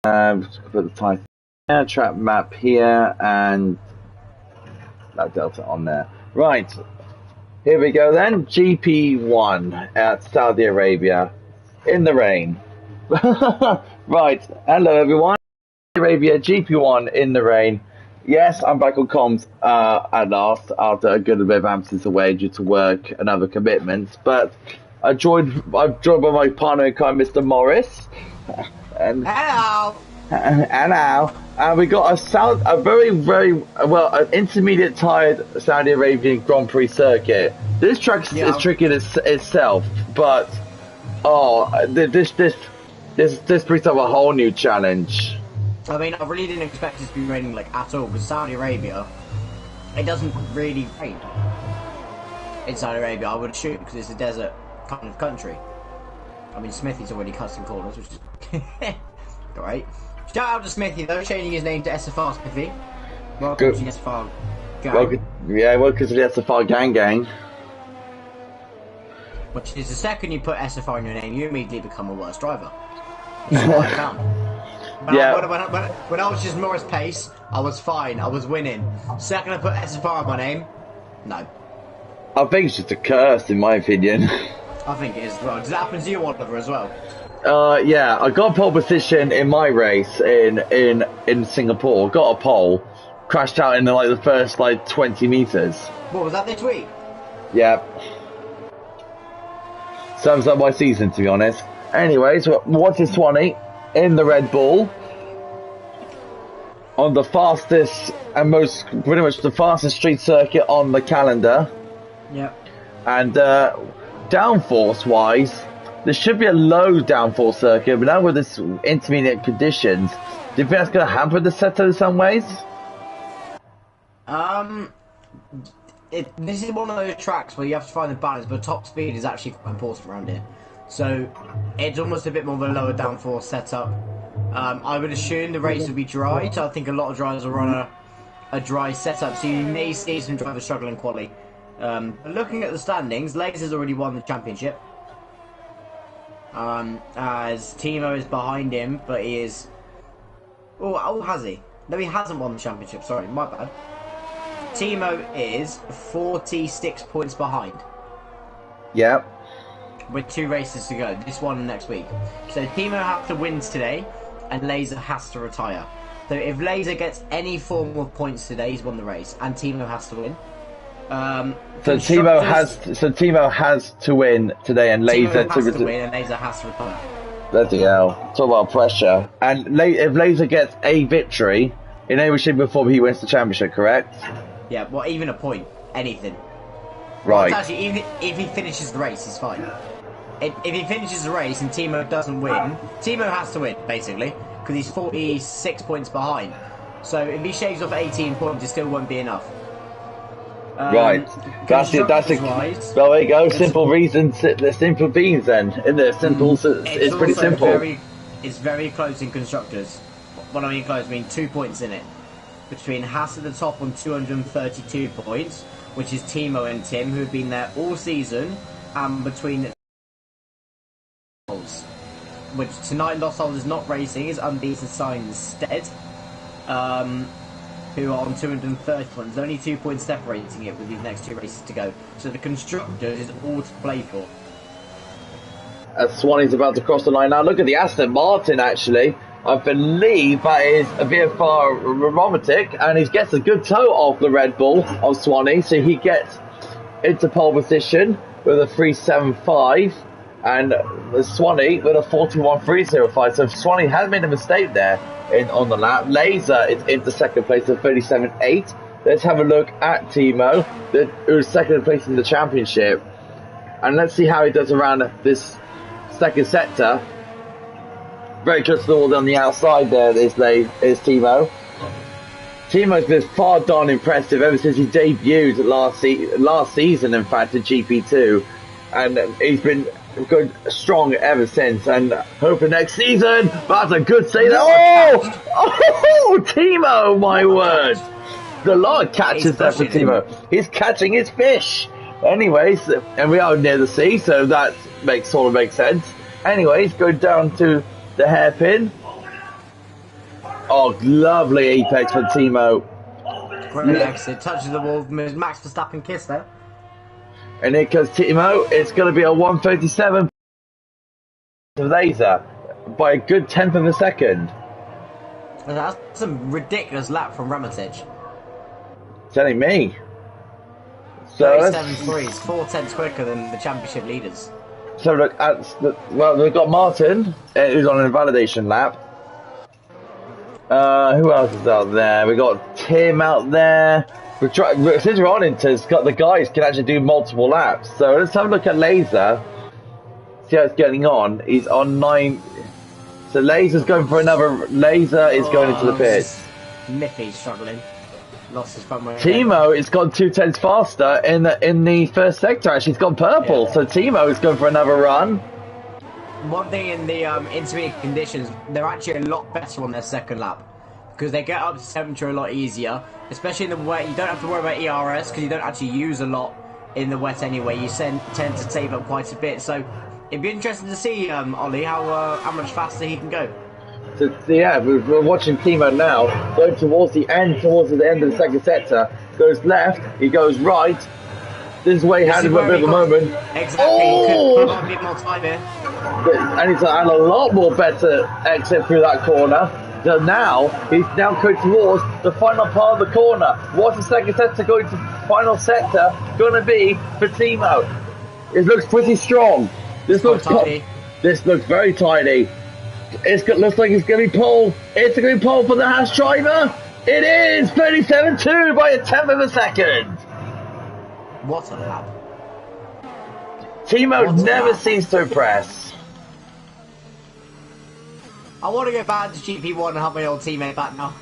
Put the title here, track map here, and that delta on there. Right, here we go then. GP1 at Saudi Arabia in the rain. Right, hello everyone. Arabia GP1 in the rain. Yes, I'm back on comms at last after a good bit of absence away due to work and other commitments. But I'm joined by my partner in crime, Mr. Morris. And hello. And we got a very an intermediate tired Saudi Arabian Grand Prix circuit. This track is tricky in itself, but this brings up a whole new challenge. I mean, I really didn't expect it to be raining like at all, because Saudi Arabia, it doesn't really rain in Saudi Arabia. I would assume, because it's a desert kind of country. I mean, Smithy's already cut some corners, which is great. Shout out to Smithy though, changing his name to SFR Smithy. Welcome to the SFR gang. Welcome to the SFR gang. Which is the second you put SFR in your name, you immediately become a worse driver. That's what I found. When I was just Morris Pace, I was fine, I was winning. Second I put SFR in my name, no. I think it's just a curse, in my opinion. I think it is as well. Does that happen to you, Oliver, as well? Yeah, I got pole position in my race in Singapore. Got a pole, crashed out in the first 20 meters. What was that this week? Yeah. Sums up my season, to be honest. Anyways, what is Swanee in the Red Bull on the fastest and pretty much the fastest street circuit on the calendar. Yep. And downforce wise, there should be a low downforce circuit, but now with this intermediate conditions, do you think that's going to hamper the setup in some ways? This is one of those tracks where you have to find the balance, but top speed is actually quite important around here. So it's almost a bit more of a lower downforce setup. I would assume the race will be dry, so I think a lot of drivers will run a dry setup, so you may see some drivers struggling quali. Looking at the standings, Legs has already won the championship. As Timo is behind him, but he is... Oh, has he? No, he hasn't won the championship, sorry, my bad. Timo is 46 points behind. Yep. With 2 races to go, this one and next week. So Timo has to win today, and Laser has to retire. So if Laser gets any form of points today, he's won the race, and Timo has to win. So Timo has to win today, and Laser has to win, and Laser has to retire. Bloody hell! Talk about pressure. And if Laser gets a victory in every shape or form, he wins the championship. Correct? Yeah. Well, even a point, anything. Right. Well, actually, even if he finishes the race, he's fine. If he finishes the race and Timo doesn't win, Timo has to win basically because he's 46 points behind. So if he shaves off 18 points, it still won't be enough. Right, that's it. Well, there you go. Simple reasons. The simple beans, then, isn't it? Simple. It's pretty simple. It's very close in constructors. When I mean close, I mean 2 points in it between Haas at the top on 232 points, which is Timo and Tim, who have been there all season, and between which tonight Lost Souls is not racing, is unbeaten sign instead. Who are on 230 points. There's only 2 points separating it with these next 2 races to go. So the Constructors is all to play for. As Swanee's about to cross the line now, look at the Aston Martin actually. I believe that is a VFR Robotic, and he gets a good toe off the Red Bull of Swanee, so he gets into pole position with a 3.75, and Swanee with a 41.305. So Swanee has made a mistake there on the lap. Laser is into second place at 37.8. Let's have a look at Timo, who's second place in the championship, and let's see how he does around this second sector. Very close to the wall on the outside there is Timo. Timo's been far darn impressive ever since he debuted last season, in fact, in GP2, and he's been good, strong ever since, and hoping next season. That's a good save. Oh, Timo, my word! The Lord catches that for Timo. He's catching his fish. Anyways, and we are near the sea, so that sort of makes sense. Anyways, go down to the hairpin. Oh, lovely apex for Timo. Great exit, touches the wall, Max Verstappen kiss there. And here comes Timo. It's going to be a 1:37 laser by a good tenth of a second. That's some ridiculous lap from Ramotic. Telling me. So 37.3 is 4 tenths quicker than the championship leaders. So look, well, we've got Martin, who's on an invalidation lap. Who else is out there? We got Tim out there. Since we're on Inter's, got the guys can actually do multiple laps. So let's have a look at Laser. See how it's getting on. He's on 9. So Laser's going for another. Laser is going into the pits. Miffy's struggling. Lost his front wing. Timo has gone 2 tenths faster in the first sector. Actually, he's gone purple. Yeah. So Timo is going for another run. One thing in the intermediate conditions, they're actually a lot better on their second lap because they get up to temperature a lot easier, especially in the wet. You don't have to worry about ERS because you don't actually use a lot in the wet anyway. You tend to save up quite a bit. So it'd be interesting to see, Ollie, how much faster he can go. So, yeah, we're watching Timo now going towards the end of the second sector. Goes left, he goes right. This is where he had a bit of a moment. Exactly, oh! He could put a bit more time here. And he's had a lot more better exit through that corner. So now, he's now going towards the final part of the corner. What's the second sector going to final sector going to be for Timo? It looks pretty strong. This looks very tidy. Looks like it's going to be pole. It's going to be pole for the Haas driver. It is 37.2 by a tenth of a second. What a lap. Timo never seems to impress. I want to go back to GP1 and have my old teammate back now.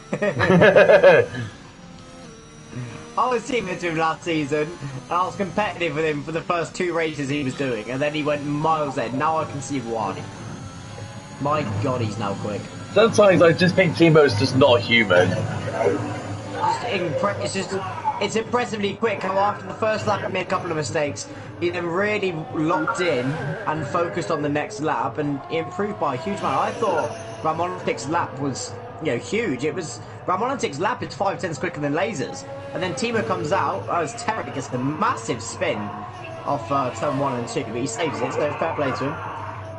I was teammates with him last season, and I was competitive with him for the first 2 races he was doing, and then he went miles ahead. Now I can see why. My God, he's now quick. Sometimes I just think Timo's just not human. It's impressively quick how after the first lap he made a couple of mistakes. He then really locked in and focused on the next lap and improved by a huge amount. I thought Ramonic's lap was, huge. Ramonic's lap is 5 tenths quicker than Laser's. And then Timo comes out, as Terry gets a massive spin off turn 1 and 2, but he saves it, so fair play to him.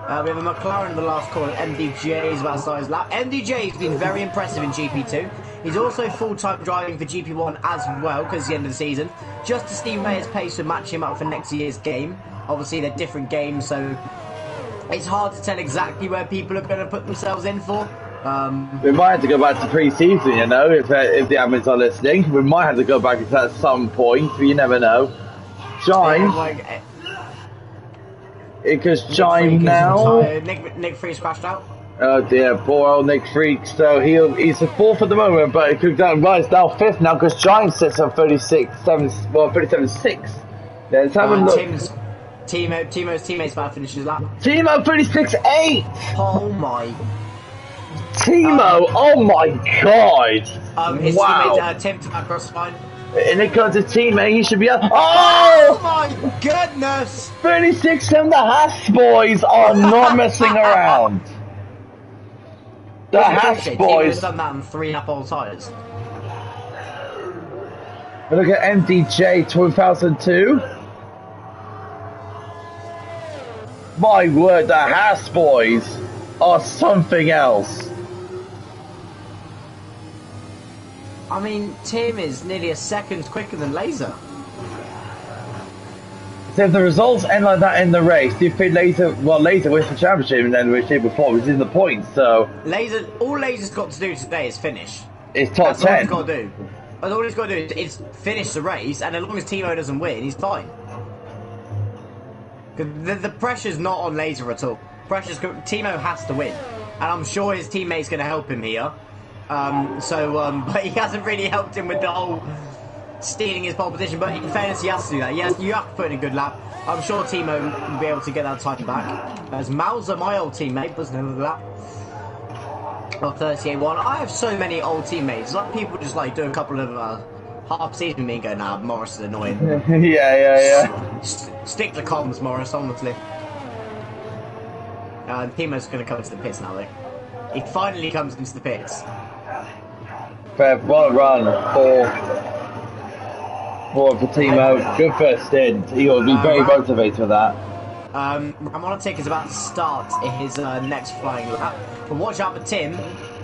We have a McLaren in the last corner. MDJ is about to start his lap. MDJ has been very impressive in GP2. He's also full-time driving for GP1 as well, because it's the end of the season. Just to Steve Mayer's pace to match him up for next year's game. Obviously, they're different games, so it's hard to tell exactly where people are going to put themselves in for. We might have to go back to pre-season, if the admins are listening. We might have to go back to that at some point, but you never know. Shine. Because Chime now. Nick Freeze crashed out. Oh dear, poor old Nick Freak. So he's a 4th at the moment, but it could rise now 5th now because Chime sits on 37.6. Let's have a look. Timo's teammates about to finish his lap. Timo 36.8. Oh my. Timo, oh my God. His wow. Teammate Tim to back across the line. And it comes to teammate, he should be up. Oh my goodness! 36 and the Haas boys are not messing around. The Haas boys. Done that on 3 Apple tires. Look at MDJ 2002. My word, the Haas boys are something else. I mean, Tim is nearly a second quicker than Laser. So if the results end like that in the race, do you think Laser wins the championship and then we did before, which is in the points, so... All Laser's got to do today is finish. It's top 10. That's all he's got to do. All he's got to do is finish the race, and as long as Timo doesn't win, he's fine. The pressure's not on Laser at all. Timo has to win. And I'm sure his teammate's going to help him here. But he hasn't really helped him with the whole stealing his pole position, but in fairness he has to do that. Yes, you have to put in a good lap. I'm sure Timo will be able to get that time back. As Mauser, my old teammate, was another lap of 38.1. I have so many old teammates. Like people just do a couple of half season with me and go, nah, Morris is annoying. yeah. Stick to comms, Morris, honestly. Timo's going to come into the pits now, though. He finally comes into the pits. Fair, well run for Timo. Good first stint. He will be very motivated with that. Ramonatic is about to start his next flying lap. But watch out for Tim.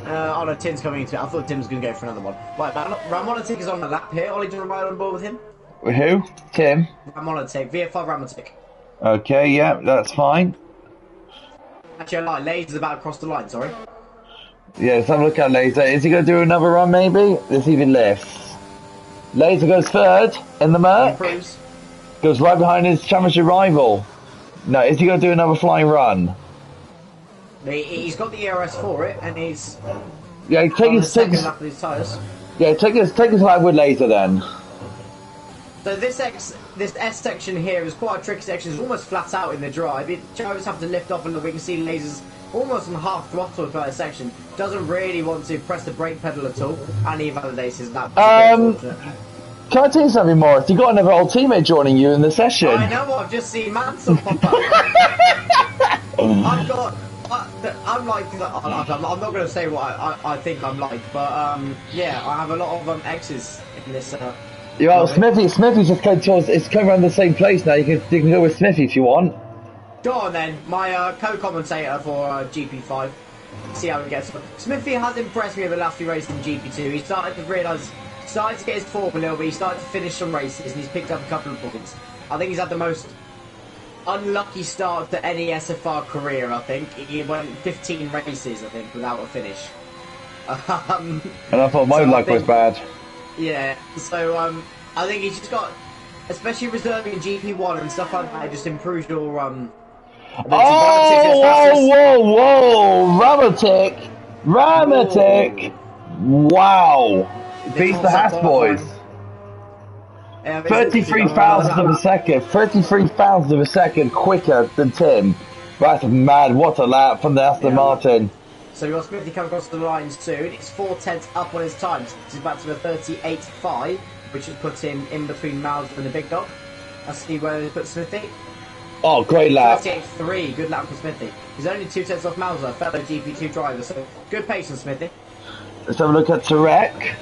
Oh no, Tim's coming into it. I thought Tim was going to go for another one. Right, Ramonatic is on the lap here. Ollie, do you want to ride on board with him? Who? Tim? Ramonatic. VF5 Ramonatic. Okay, yeah, that's fine. Actually, I lied. Laser's about to cross the line, sorry. Yeah, let's have a look at Laser. Is he going to do another run, maybe? Let's see if he lifts. Laser goes third in the Merc. Improves. Goes right behind his championship rival. No, is he going to do another flying run? He's got the ERS for it, and he's... Yeah, take his lap of his tyres. Yeah, take his lap with Laser then. So this S section here is quite a tricky section. It's almost flat out in the drive. Drivers have to lift off, and we can see Laser's almost on half throttle throughout the section. Doesn't really want to press the brake pedal at all, and he validates his lap. Can I tell you something, Morris? You got another old teammate joining you in the session. I know. I've just seen Mansell pop up. I'm not going to say what I think I'm like, but yeah, I have a lot of X's in this. Yeah, Smithy's just coming towards. It's coming around the same place now. You can go with Smithy if you want. Go on then, my co-commentator for GP5. See how he gets on. Smithy has impressed me over the last few races in GP2. He started to get his form a little bit. He started to finish some races, and he's picked up a couple of points. I think he's had the most unlucky start to any SFR career. I think he went 15 races, I think, without a finish. And I thought my luck was bad. Yeah, so I think he's just got, especially reserving in GP1 and stuff like that, it just improves your whoa! Ramotic! Wow! Beats the Haas boys. 33 thousandths of a second. 33 thousandths of a second quicker than Tim. That's mad. What a lap from the Aston Martin. So you've got Smithy come across the line soon. It's 4/10 up on his times. He's about to go 38.5, which would put him in between Mauser and the big dog. Let's see where they put Smithy. Oh, great lap. 38.3. Good lap for Smithy. He's only 2/10 off Mauser, a fellow GP2 driver. So good pace on Smithy. Let's have a look at Tarek.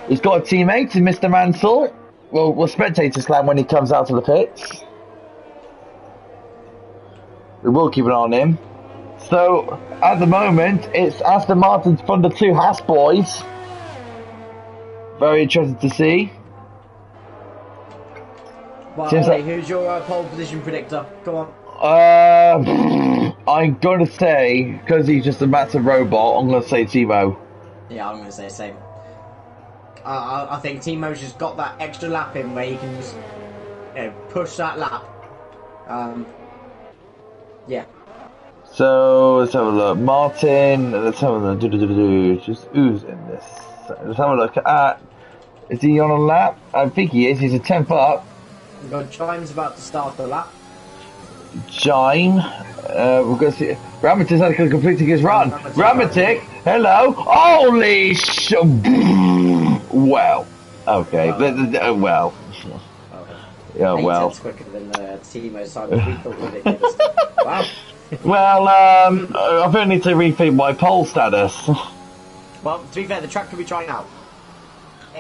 He's got a teammate in Mr. Mansell. We'll spectator slam when he comes out of the pits. We will keep an eye on him. So, at the moment, it's Aston Martin's from the two Haas boys. Very interesting to see. Well, Ollie, who's your pole position predictor? Go on. I'm going to say, because he's just a massive robot, I'm going to say Timo. Yeah, I'm going to say the same. I think Timo's just got that extra lap in where he can just push that lap. Yeah. So let's have a look. Martin, let's have a look. Just oozing this. Let's have a look at. Is he on a lap? I think he is. He's a 10th up. We've got Chime's about to start the lap. Chime. We're going to see. Ramotic's had completing his run. Ramotic, hello. Holy sh. Well. Okay. Well. Yeah, well. That's quicker than Timo's time. We thought ridiculous. Wow. Well, I don't need to rethink my pole status. Well, to be fair, the track could be trying out.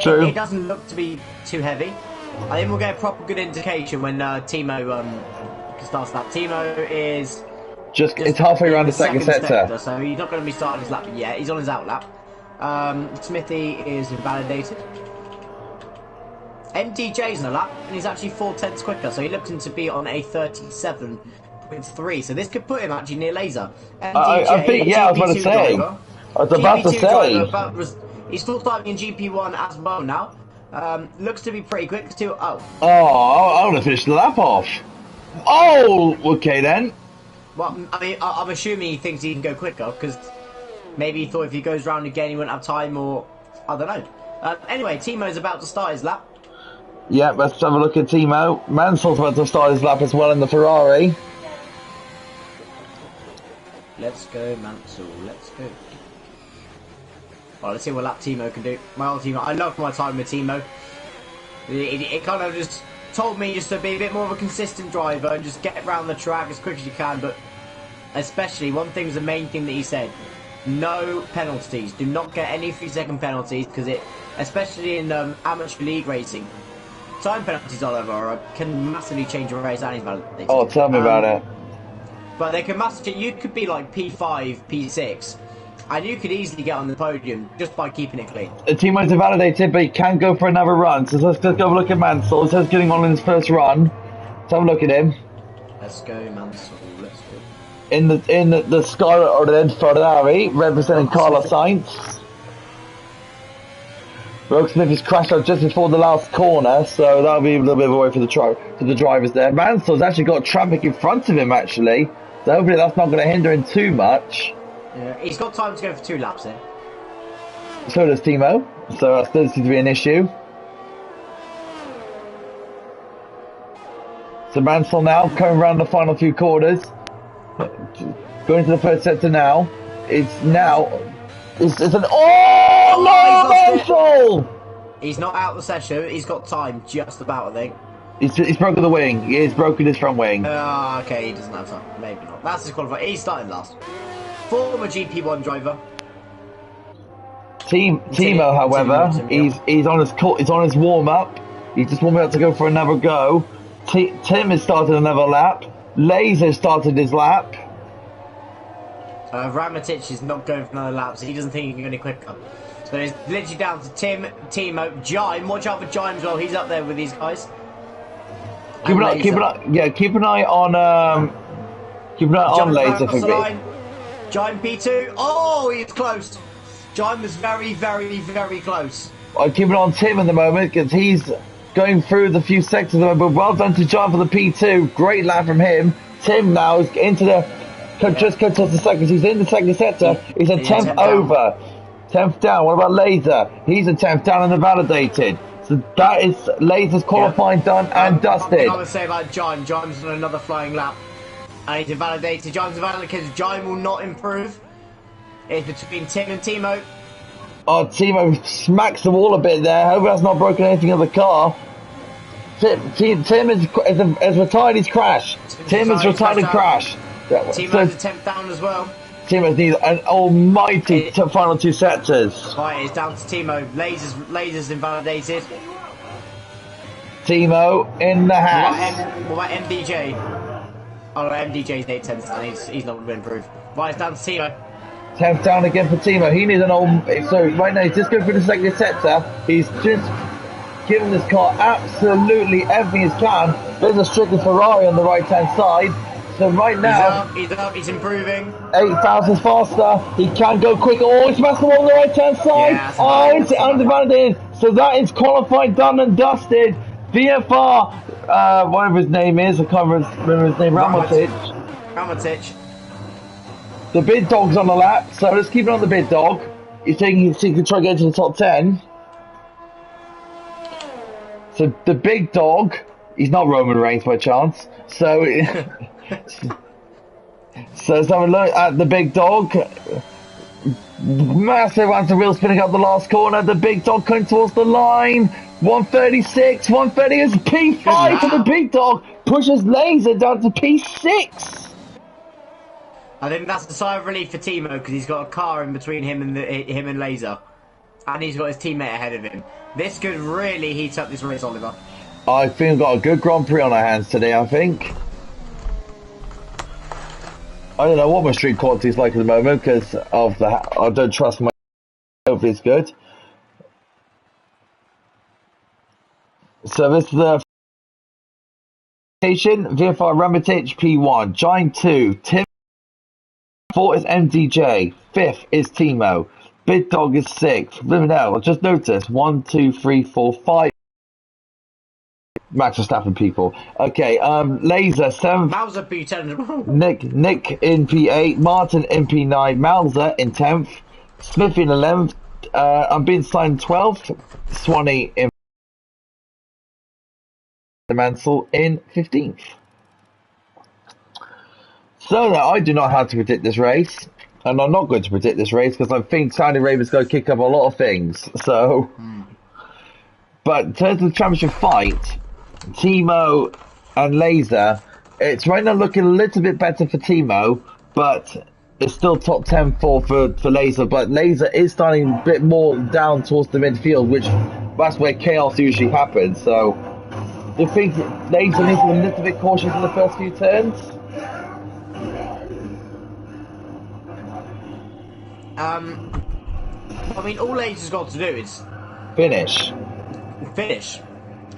True. It doesn't look to be too heavy. I think we'll get a proper good indication when Timo starts that. Timo is just it's halfway around the second sector. So he's not going to be starting his lap yet. He's on his out lap. Smithy is invalidated. MTJ's in a lap, and he's actually 4/10 quicker, so he looks to be on a 37.3. So this could put him actually near Laser. I think, yeah, I was about to say. I was about to say. He's still starting in GP1 as well now. Looks to be pretty quick too. Oh, I want to finish the lap off. Oh, okay then. Well, I mean, I'm assuming he thinks he can go quicker because maybe he thought if he goes round again he wouldn't have time, or I don't know. Anyway, Timo's about to start his lap. Yeah, let's have a look at Timo. Mansell's about to start his lap as well in the Ferrari. Let's go, Mansell. Let's go. Well, let's see what lap Timo can do. My old Timo. I love my time with Timo. It kind of just told me just to be a bit more of a consistent driver and just get around the track as quick as you can. But especially, one thing was the main thing that he said. no penalties. Do not get any 3-second penalties because especially in amateur league racing, time penalties all over can massively change your race and invalidate. Oh, tell me about it. But they can massively. You could be like P5, P6, and you could easily get on the podium just by keeping it clean. The team was invalidated, but he can go for another run. So let's go have a look at Mansell. It says getting on in his first run. Let's have a look at him. Let's go, Mansell. Let's go. In the Scarlet or the Ferrari, representing Carlos Sainz. Rogue Smith has crashed out just before the last corner, so that'll be a little bit of a way for the drivers there. Mansell's actually got traffic in front of him, actually, so hopefully that's not going to hinder him too much. Yeah, he's got time to go for 2 laps here. So does Timo, so that doesn't seem to be an issue. So Mansell now coming around the final few quarters, going to the first sector now. It's an Mansell! He's not out the session. He's got time, just about, I think. He's broken the wing. He has broken his front wing. Okay, he doesn't have time. Maybe not. That's his qualifier. He's starting last. Former GP1 driver. Timo, however, he's on his warm up. He's just warming up to go for another go. Tim has started another lap. Laser started his lap. Ramatic is not going for another lap, so he doesn't think he can go any quicker. So it's literally down to Timo, Jime. Watch out for Jime as well. He's up there with these guys. Keep an eye on Laser for me. Jime P2. Oh, he's close. Jime was very, very, very close. I'm keeping on Tim at the moment because he's going through the few sectors. But well done to Jime for the P2. Great lap from him. Tim now is into just cut to the seconds. He's in the second sector. He's a 10th over. 10th down. What about Laser? He's a 10th down and invalidated. So that is Laser's qualifying done and dusted. I would say about Jime. Jime's on another flying lap. And he's invalidated. Jime's invalidated because Jime will not improve. It's between Tim and Timo. Oh, Timo smacks the wall a bit there. Hope that's not broken anything in the car. Tim has retired his crash. Tim has retired his crash. Timo's a 10th down as well. Timo needs an almighty final 2 sectors. Right, it's down to Timo. Laser's invalidated. Timo in the house. What about MDJ? Oh, no, MDJ's 8/10 down. He's not going to improve. Right, it's down to Timo. 10th down again for Timo. He needs an so right now he's just going for the second sector. He's just giving this car absolutely everything he can. There's a stricken Ferrari on the right hand side. So right now he's up, he's improving. 8,000 faster. He can go quicker. Oh, he's smashed the wall on the right hand side. Yeah, it's undervalidated. So that is qualified, done and dusted. VFR, whatever his name is, I can't remember his name. Ramatic. The bid dog's on the lap, so let's keep it on the bid dog. He's thinking he can try to get to the top 10. So the big dog, he's not Roman Reigns by chance. So, so let's have a look at the big dog. Massive amount of wheel spinning up the last corner. The big dog coming towards the line. 136, 130 is P5 for the big dog. Pushes Laser down to P6. I think that's the sigh of relief for Timo because he's got a car in between him and Laser, and he's got his teammate ahead of him. This could really heat up this race, Oliver. I think we've got a good Grand Prix on our hands today. I think. I don't know what my street quality is like at the moment because of I don't trust my. Hopefully it's good. So this is the VFR Ramatic P1, Giant 2, Tim 4 is MDJ, 5th is Timo, Big Dog is 6th. No, I just noticed 1, 2, 3, 4, 5 Max Verstappen people. Okay, Laser 7th. Mauser P10. Nick in P8, Martin in P9, Mauser in 10th, Smith in 11th. I'm being signed 12th, Swanee in Mansell in 15th. So now I do not have to predict this race, and I'm not going to predict this race because I think Saudi Arabia's going to kick up a lot of things. So, but in terms of the championship fight, Timo and Laser, it's right now looking a little bit better for Timo, but it's still top 10 for Laser, but Laser is starting a bit more down towards the midfield, which that's where chaos usually happens. So, do you think Laser needs to be a little bit cautious in the first few turns? I mean, all Laser's got to do is Finish.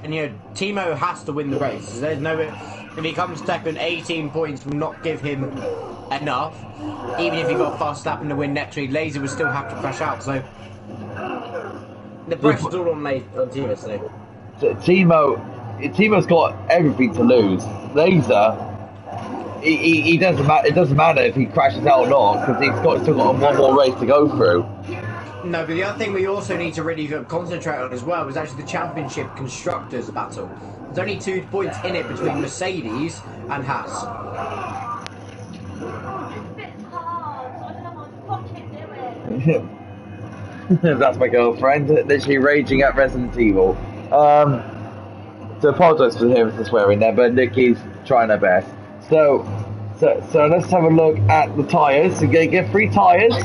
And Timo has to win the race. There's no, if he comes second, 18 points will not give him enough. Even if he got fast lap in the win next week, Laser would still have to crash out. So the pressure's all on Timo. So Timo's got everything to lose. Laser, he doesn't matter. It doesn't matter if he crashes out or not because he's still got one more race to go through. No, but the other thing we also need to really concentrate on as well is actually the championship constructors battle. There's only 2 points in it between Mercedes and Haas. That's my girlfriend, literally raging at Resident Evil. So apologise for him for swearing there, but Nikki's trying her best. So let's have a look at the tyres. So you get 3 tyres,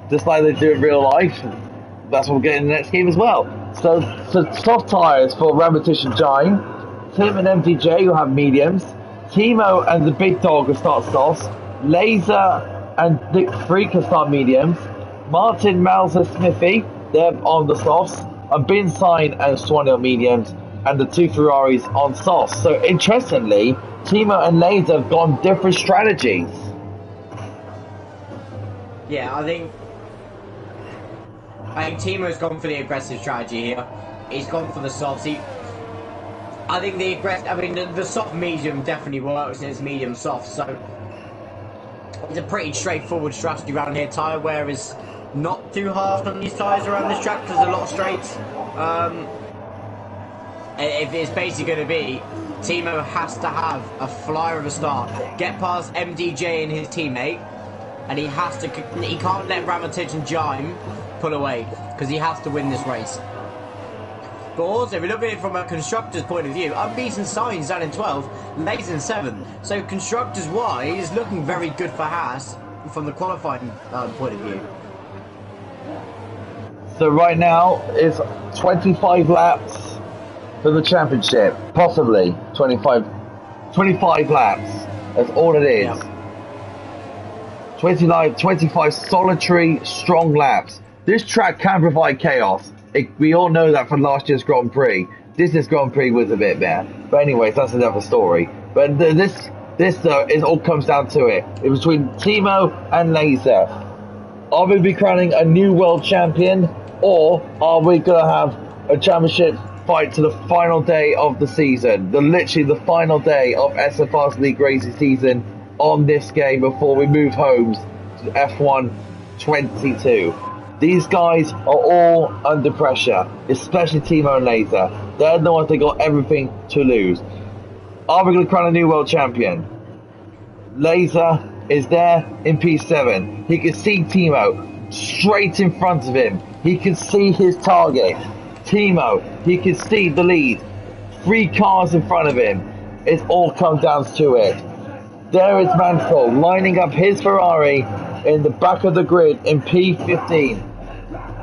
just like they do in real life. That's what we'll get in the next game as well. So soft tyres for Rabbitish and Giant. Tim and MTJ will have mediums. Timo and the Big Dog will start softs. Laser and Dick Freak will start mediums. Martin, Mauser, Smithy, they're on the softs. And Bin Sign and Swanee on mediums. And the 2 Ferraris on softs. So interestingly, Timo and Laser have gone different strategies. Yeah, I think Timo's gone for the aggressive strategy here. He's gone for the softs. I think the soft medium definitely works, and it's medium soft. So it's a pretty straightforward strategy around here. Tyre wear is not too hard on these tyres around this track. There's a lot of straights. If it's basically going to be, Timo has to have a flyer of a start, get past MDJ and his teammate, and he can't let Ramatich and Jime pull away because he has to win this race. But also, if you look at it from a constructor's point of view, unbeaten Signs down in 12, Laser in 7. So constructors-wise, looking very good for Haas from the qualifying point of view. So right now, it's 25 laps for the championship. Possibly 25 laps. That's all it is. Yep. 25 solitary, strong laps. This track can provide chaos. We all know that from last year's Grand Prix. This Grand Prix was a bit there. But anyways, that's another story. But this though, it all comes down to it. It's between Timo and Laser. Are we be crowning a new world champion? Or are we going to have a championship fight to the final day of the season? Literally the final day of SFR's League Racing season on this game before we move homes to F1 22. These guys are all under pressure, especially Timo and Laser. They're the ones that got everything to lose. Are we going to crown a new world champion? Laser is there in P7. He can see Timo straight in front of him. He can see his target. Timo, he can see the lead. 3 cars in front of him. It's all come down to it. There is Mansell lining up his Ferrari in the back of the grid in P15.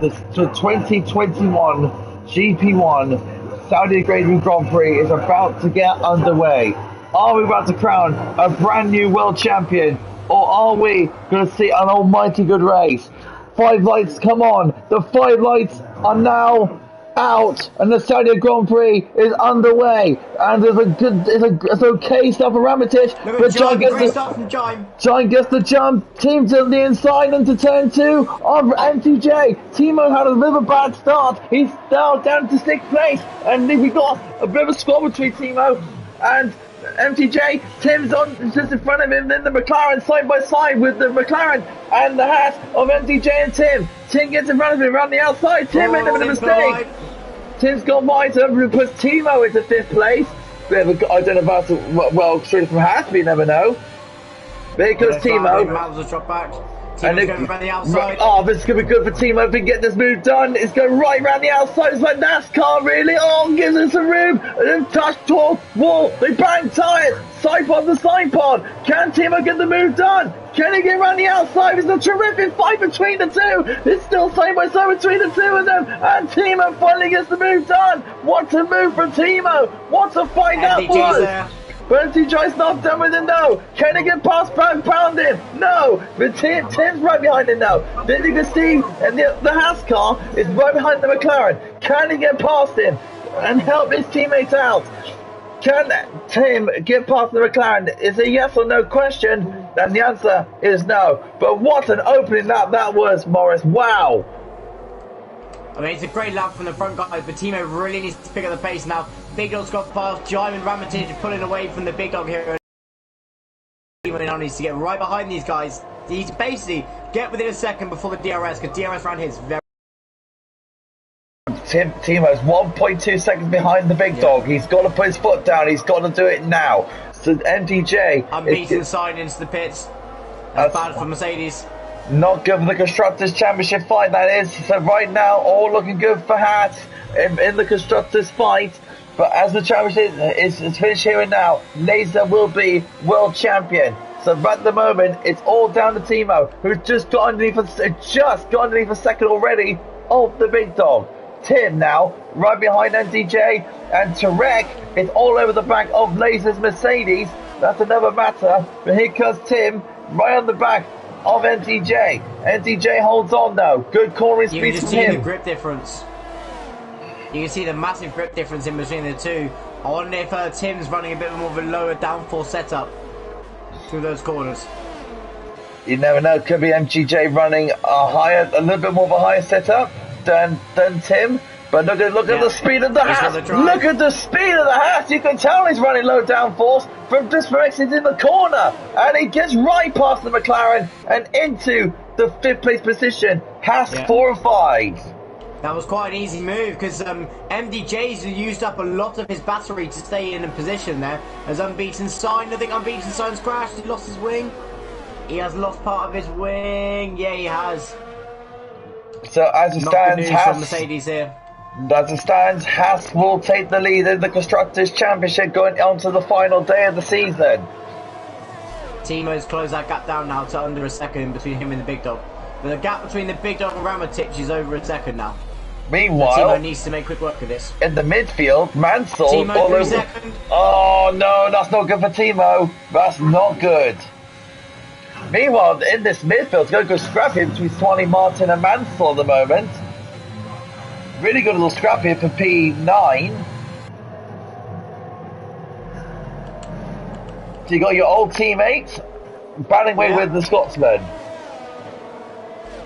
The 2021 GP1 Saudi Arabian Grand Prix is about to get underway. Are we about to crown a brand new world champion, or are we going to see an almighty good race? 5 lights, come on! The 5 lights are now out, and the Saudi Grand Prix is underway. And it's okay stuff for Ramatich, but Giant gets the jump. Team's on the inside into turn 2 of MTJ. Timo had a bit of a bad start. He's now down to 6th place, and we got a bit of a squad between Timo and MTJ. Tim's on just in front of him, then the McLaren side by side with the McLaren and the hat of MTJ and Tim. Tim gets in front of him around the outside. Tim made a mistake. Tim's gone wide, so puts Timo into 5th place. I don't know if that's well straight from Haas, but you never know. There goes Timo. Drop back. Timo's going around the outside. Oh, this is going to be good for Timo if we can get this move done. It's going right around the outside. It's like NASCAR, really. Oh, gives us some room. And then touch, talk, wall. They bang tyres. Side pod to side pod. Can Timo get the move done? Can he get around the outside? It's a terrific fight between the two. It's still side by side between the two of them. And Timo finally gets the move done. What a move from Timo. What a fight that was. There. But MTJ's not done with it, no. Can he get past pounding? No. But Tim's right behind him now. Then you can see and the Haas car is right behind the McLaren. Can he get past him and help his teammates out? Can Tim get past the McLaren? Is a yes or no question, and the answer is no. But what an opening that was, Morris. Wow. I mean, it's a great lap from the front guys, but Timo really needs to pick up the pace now. Big Dog's got past, Jime and Ramatage are pulling away from the Big Dog here. Timo now needs to get right behind these guys. He needs to basically get within a second before the DRS, because DRS round here is very... Timo's 1.2 seconds behind the Big Dog. He's got to put his foot down. He's got to do it now. So MTJ... Unbeaten sign into the pits. That's bad for Mercedes. Not good for the Constructors Championship fight, that is. So right now, all looking good for Haas in the Constructors fight. But as the championship is finished here and now, Laser will be world champion. So at the moment, it's all down to Timo, who's just got underneath a second already of the Big Dog. Tim now, right behind MTJ, and Tarek is all over the back of Laser's Mercedes. That's another matter. But here comes Tim, right on the back of MTJ. MTJ holds on though. Good cornering speed from him. You can just see the grip difference. You can see the massive grip difference in between the two. I wonder if Tim's running a bit more of a lower downforce setup through those corners. You never know. Could be MTJ running a little bit more of a higher setup than Tim. But look at the speed of the Haas. Look at the speed of the Haas. You can tell he's running low downforce from exiting the corner. And he gets right past the McLaren and into the 5th place position. Haas 4 and 5. That was quite an easy move because MDJ's used up a lot of his battery to stay in a position there. As Unbeaten Sign, I think Unbeaten Sign's crashed. He lost his wing. He has lost part of his wing. Yeah, he has. So as it stands, Haas, Mercedes here. As it stands, Haas will take the lead in the Constructors Championship going on to the final day of the season. Timo's closed that gap down now to under a second between him and the Big Dog. But the gap between the Big Dog and Ramatich is over a second now. Meanwhile, Timo needs to make quick work of this. In the midfield, Mansell... Timo, 3 seconds. Oh no, that's not good for Timo. That's not good. Meanwhile, in this midfield, it's going to go scrappy between Swanee, Martin and Mansell at the moment. Really good little scrap here for P9. So you got your old teammates battling away with the Scotsman.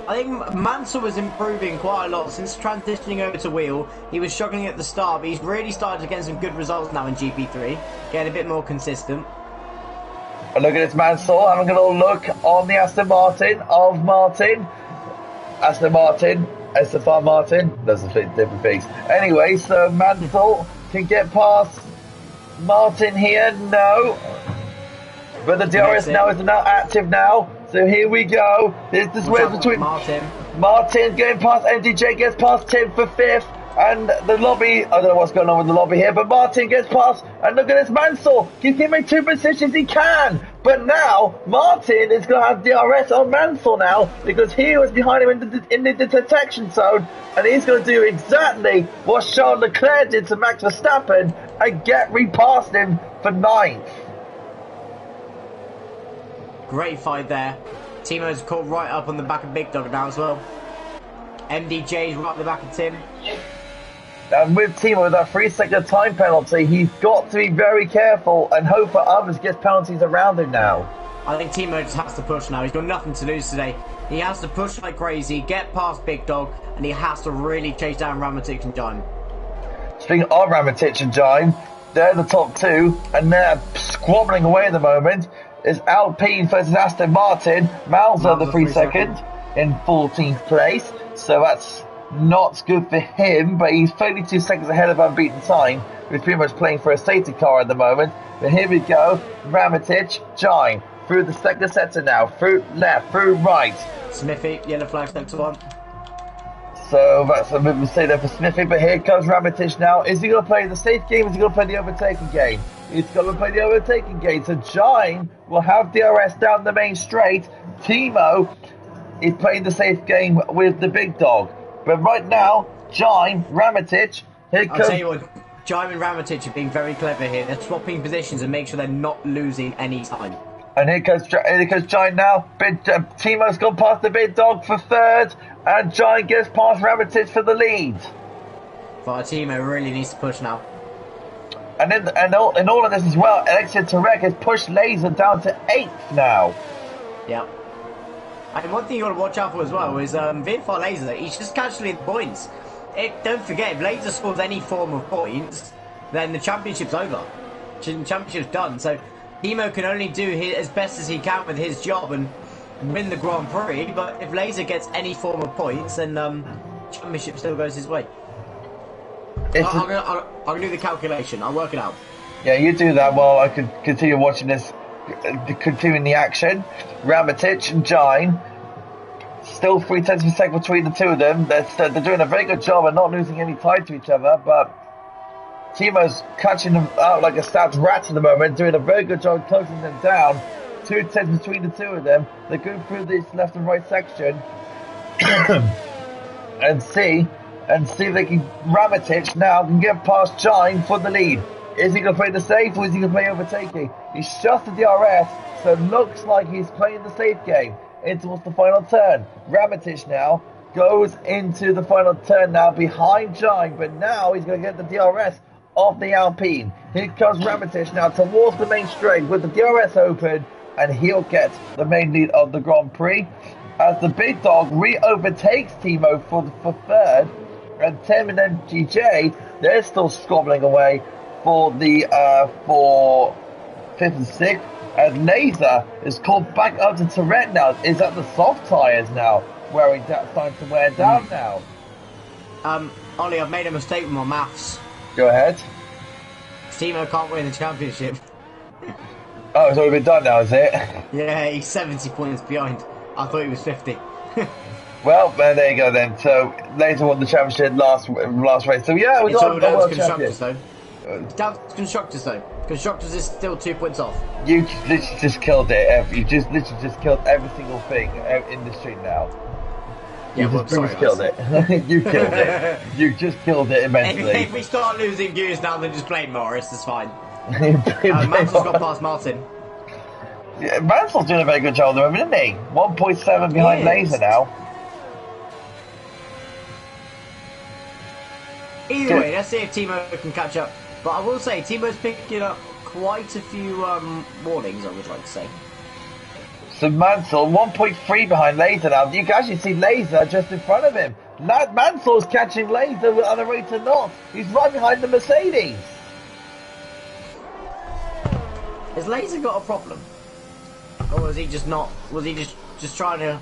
I think Mansell was improving quite a lot since transitioning over to wheel. He was struggling at the start, but he's really started to get some good results now in GP3, getting a bit more consistent. And look at this Mansell, having a little look on the Aston Martin of Martin. Aston Martin. Those are different things. Anyway, so Mansell can get past Martin here. No. But the DRS now is now active now. So here we go. There's this way between Martin getting past MTJ, gets past Tim for 5th. And the lobby, I don't know what's going on with the lobby here, but Martin gets past, and look at this Mansell. He can make 2 positions, he can. But now, Martin is going to have DRS on Mansell now, because he was behind him in the detection zone, and he's going to do exactly what Charles Leclerc did to Max Verstappen, and get repast him for 9th. Great fight there. Timo's caught right up on the back of Big Dog now as well. MDJ's right at the back of Tim. And with Timo, with that 3-second time penalty, he's got to be very careful and hope for others gets penalties around him now. I think Timo just has to push now. He's got nothing to lose today. He has to push like crazy, get past Big Dog, and he has to really chase down Ramatich and Jime. Speaking of Ramatich and Jime, they're the top 2, and they're squabbling away at the moment. It's Alpine versus Aston Martin. Malza the 3 second in 14th place, so that's not good for him, but he's 32 seconds ahead of Unbeaten Time, who's pretty much playing for a safety car at the moment. But here we go, Ramatich, Jime, through the second sector now, through left, through right. Smithy, yellow flag, sector 1. So that's a bit of a say there for Smithy, but here comes Ramitich now. Is he going to play the safe game? Is he going to play the overtaking game? He's going to play the overtaking game. So Gine will have DRS down the main straight. Timo is playing the safe game with the big dog. But right now, Gine, Ramitich, here comes... I'll tell you what, Gine and Ramitich are being very clever here. They're swapping positions and make sure they're not losing any time. And here comes Gine now. Timo's gone past the big dog for third. And Gine gets past Ramitich for the lead. But Timo really needs to push now. And in all of this as well, Alexia Tarek has pushed Laser down to 8th now. Yep. And one thing you got to watch out for as well is Vinfar Laser. He's just casually in points. Don't forget, if Laser scores any form of points, then the championship's over. The championship's done. So Timo can only do as best as he can with his job and win the Grand Prix. But if Laser gets any form of points, then championship still goes his way. I'm gonna do the calculation. I'll work it out. Yeah, you do that while I could continue watching this, continuing the action. Ramitich and Gine, still 3 tenths of a second between the two of them. They're doing a very good job of not losing any time to each other, but Timo's catching them out like a stabbed rat at the moment, doing a very good job closing them down. 2 tenths between the two of them. They're going through this left and right section and see if they can. Ramitich now can get past Gine for the lead. Is he going to play the safe or is he going to play overtaking? He's just the DRS, so it looks like he's playing the safe game in towards the final turn. Ramitich now goes into the final turn now behind Gine, but now he's going to get the DRS of the Alpine. Here comes Ramitich now towards the main straight with the DRS open, and he'll get the main lead of the Grand Prix as the big dog re-overtakes Timo for third. And Tim and MGJ, they're still squabbling away for the for 5th and 6th. And Laser is called back up to Tourette now. Is that the soft tyres now starting to wear down now? Ollie, I've made a mistake with my maths. Go ahead. Timo can't win the championship. Oh, it's already been done now, is it? Yeah, he's 70 points behind. I thought he was 50. Well, there you go then. So Laser won the championship last race. So yeah, we got the world champion. Down to Constructors though. Constructors is still 2 points off. You literally just killed it. You just literally just killed every single thing in the street now. Yeah, well, sorry, killed it. You killed it. You just killed it immensely. If we start losing views now, then just blame Morris. It's fine. Mansel's got past Martin. Yeah, Mansel's doing a very good job at the moment, isn't he? 1.7 behind Laser now. Either way, let's see if Timo can catch up. But I will say, Timo's picking up quite a few warnings, I would like to say. So Mansell, 1.3 behind Laser now. You can actually see Laser just in front of him. Mansell's catching Laser on the way to North. He's right behind the Mercedes. Has Laser got a problem? Or was he just not... Was he just trying to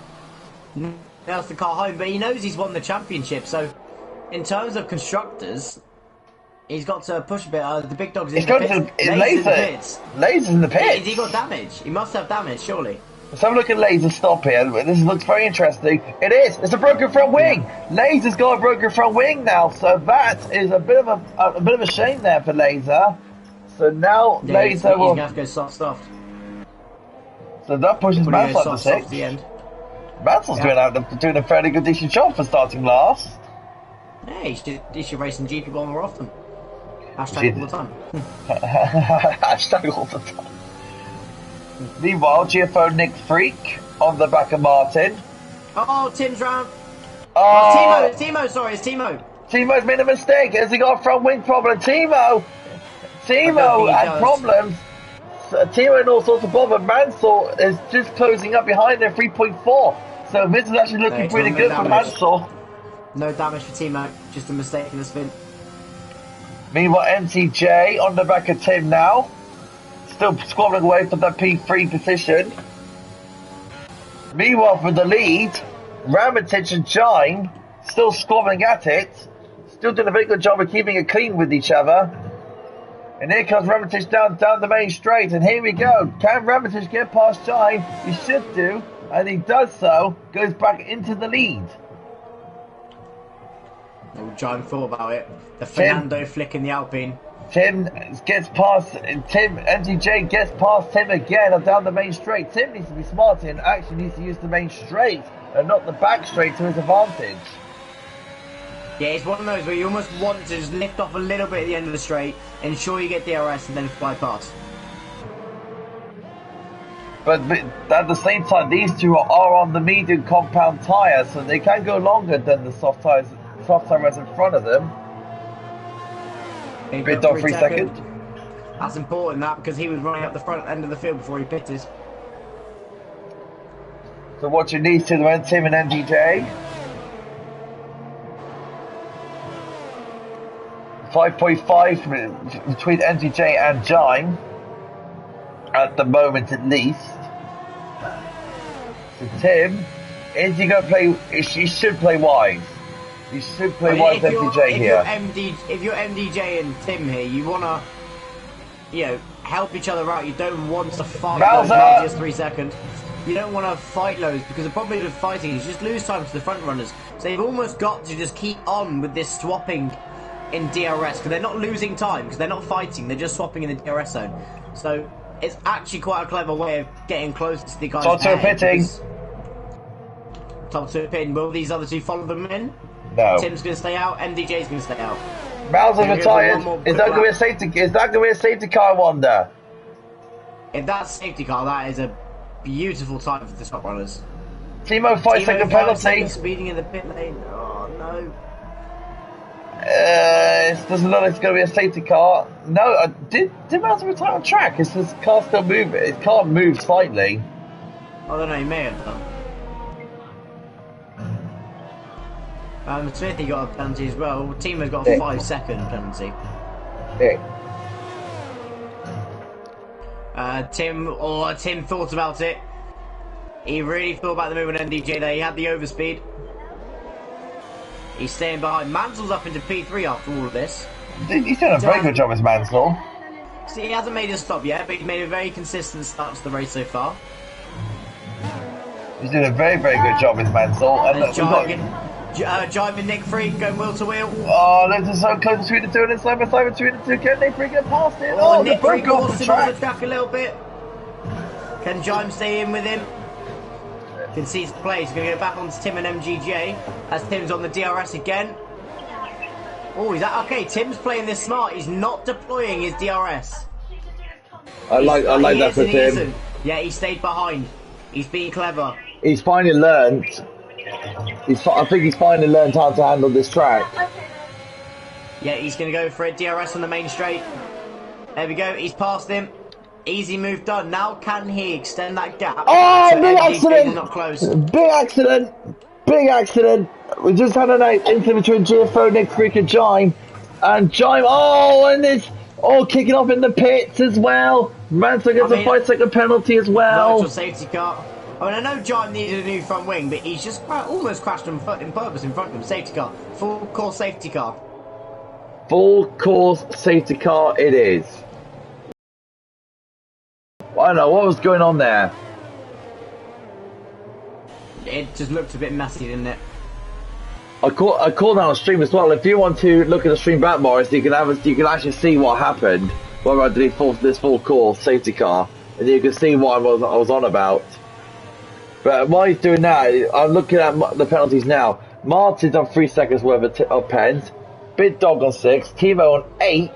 nurse the car home? But he knows he's won the championship, so... In terms of Constructors, he's got to push a bit. The big dog's in the pits. Laser's in the pits. Has he got damage? He must have damage, surely. Let's have a look at Laser's stop here. This looks very interesting. It is. It's a broken front wing. Laser's got a broken front wing now, so that is a bit of a shame there for Laser. So now Laser will. He's gonna have to go soft stuffed. So that pushes Mansell up to 6th. Mansell's doing a fairly good, decent job for starting last. Yeah, he should race in GP1 more often. Hashtag all the time. Hashtag all the time. Meanwhile, GFO Nick Freak on the back of Martin. Oh, Tim's round. Oh, Timo, sorry, it's Timo. Timo's made a mistake. Has he got a front wing problem? Timo had problems. Timo had all sorts of problems. Mansell is just closing up behind there, 3.4. So this is actually looking pretty good for Mansell. No damage for Timo, just a mistake in the spin. Meanwhile, MTJ on the back of Tim now. Still squabbling away for the P3 position. Meanwhile, for the lead, Ramitich and Gine still squabbling at it. Still doing a very good job of keeping it clean with each other. And here comes Ramatich down the main straight, and here we go. Can Ramatich get past Jime? He should do, and he does so. Goes back into the lead. Jime thought about it. The Fernando flick in the Alpine. Tim gets past Tim. MTJ gets past Tim again down the main straight. Tim needs to be smart and actually needs to use the main straight and not the back straight to his advantage. Yeah, it's one of those where you almost want to just lift off a little bit at the end of the straight, ensure you get DRS, and then fly past. But at the same time, these two are on the medium compound tyre, so they can go longer than the soft tyres in front of them. Bit off 3 seconds. That's important, that, because he was running up the front end of the field before he pitted. So what you need to win, Tim and MTJ. 5.5 between MTJ and Jime at the moment, at least. So Tim, is he going to play? He should play wise. You should play wise MTJ here. If you're MTJ and Tim here, you want to, help each other out. You don't want to fight those just 3 seconds. You don't want to fight loads, because the problem with fighting is you just lose time to the front runners. So they've almost got to just keep on with this swapping in DRS, because they're not losing time, because they're not fighting, they're just swapping in the DRS zone. So it's actually quite a clever way of getting close to the guys. Top two pitting. Top two pitting. Will these other two follow them in? No. Tim's going to stay out. MDJ's going to stay out. Mauser's retired. Is that going to be a safety? Is that going to be a safety car? I wonder. If that's safety car, that is a beautiful time for the top runners. Timo 5-second penalty. Speeding in the pit lane. Oh no. It doesn't look like it's going to be a safety car. No, did Mauser retire on track? Is his car still moving? His car moved slightly. I don't know. He may have done. Smithy got a penalty as well. Timo's got a 5-second penalty. Tim thought about it. He really thought about the move on NDJ there. He had the overspeed. He's staying behind. Mansell's up into P3 after all of this. He's done a very good job as Mansell. See, he hasn't made a stop yet, but he's made a very consistent start to the race so far. He's doing a very, very good job as Mansell. Jime Nick Freak going wheel to wheel. Oh, this is so close between the two, and it's side by side between the two. Can Nick Freak get past it? Oh, Nick Freak goes the track a little bit. Can Jime stay in with him? Can see his play. He's going to go back onto Tim and MGJ as Tim's on the DRS again. Oh, is that okay? Tim's playing this smart. He's not deploying his DRS. I like that for Tim. Yeah, he stayed behind. He's being clever. He's finally learned. I think he's finally learned how to handle this track. Yeah, he's going to go for a DRS on the main straight. There we go. He's passed him. Easy move done. Now can he extend that gap? Oh, so big accident! Not close. Big accident! Big accident! We just had an incident between GFO, Nick Freak and Jime. And Jime, and it's kicking off in the pits as well. Mansell gets a 5-second penalty as well. Virtual safety car. I know Jime needed a new front wing, but he's just almost crashed on purpose in front of him. Safety car. Full course safety car. Full course safety car it is. I don't know, what was going on there? It just looked a bit messy, didn't it? I called that on stream as well. If you want to look at the stream back, Morris, you can actually see what happened when I did this full course safety car, and you can see what I was on about. But while he's doing that, I'm looking at the penalties now. Martin's on 3 seconds worth of pens, Big Dog on 6, Timo on 8,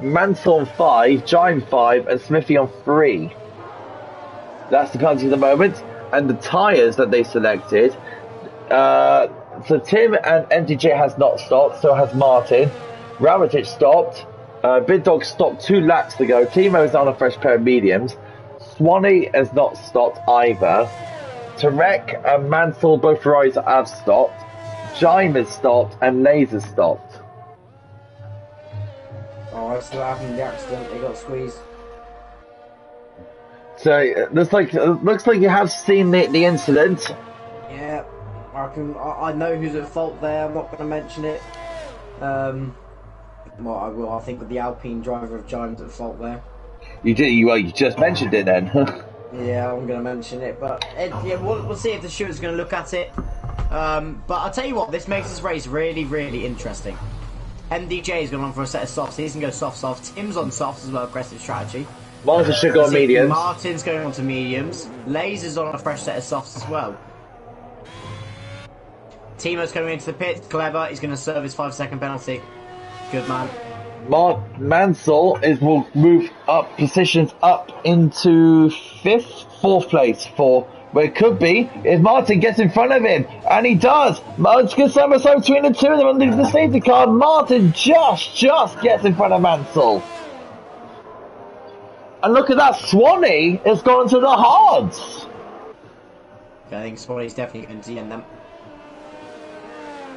Mansell on 5, Jime 5, and Smithy on 3. That's the penalty at the moment, and the tyres that they selected. So Tim and MTJ has not stopped, so has Martin. Ramatich stopped. Big Dog stopped 2 laps to go. Timo is on a fresh pair of mediums. Swanee has not stopped either. Tarek and Mansell, both Ferraris, have stopped. Jime has stopped, and Laser stopped. Oh, I still having the accident. They got squeezed. So it looks like you have seen the incident. Yeah, I know who's at fault there. I'm not going to mention it. Well, I think with the Alpine driver of Giant at fault there. You did. Well, you just mentioned it then. Yeah, I'm going to mention it, but yeah, we'll see if the steward's going to look at it. But I'll tell you what, this makes this race really, really interesting. MDJ is going on for a set of softs. He's going to go soft. Tim's on softs as well, aggressive strategy. Martin should go on mediums. Martin's going on to mediums. Laser's on a fresh set of softs as well. Timo's coming into the pit. Clever. He's going to serve his 5-second penalty. Good man. Mansell will move up positions up into fourth place for where it could be if Martin gets in front of him, and he does. Martin's going to somersault between the two of them underneath the safety car. Martin just gets in front of Mansell. And look at that, Swanee has gone to the hards. I think Swanee's definitely going to end them.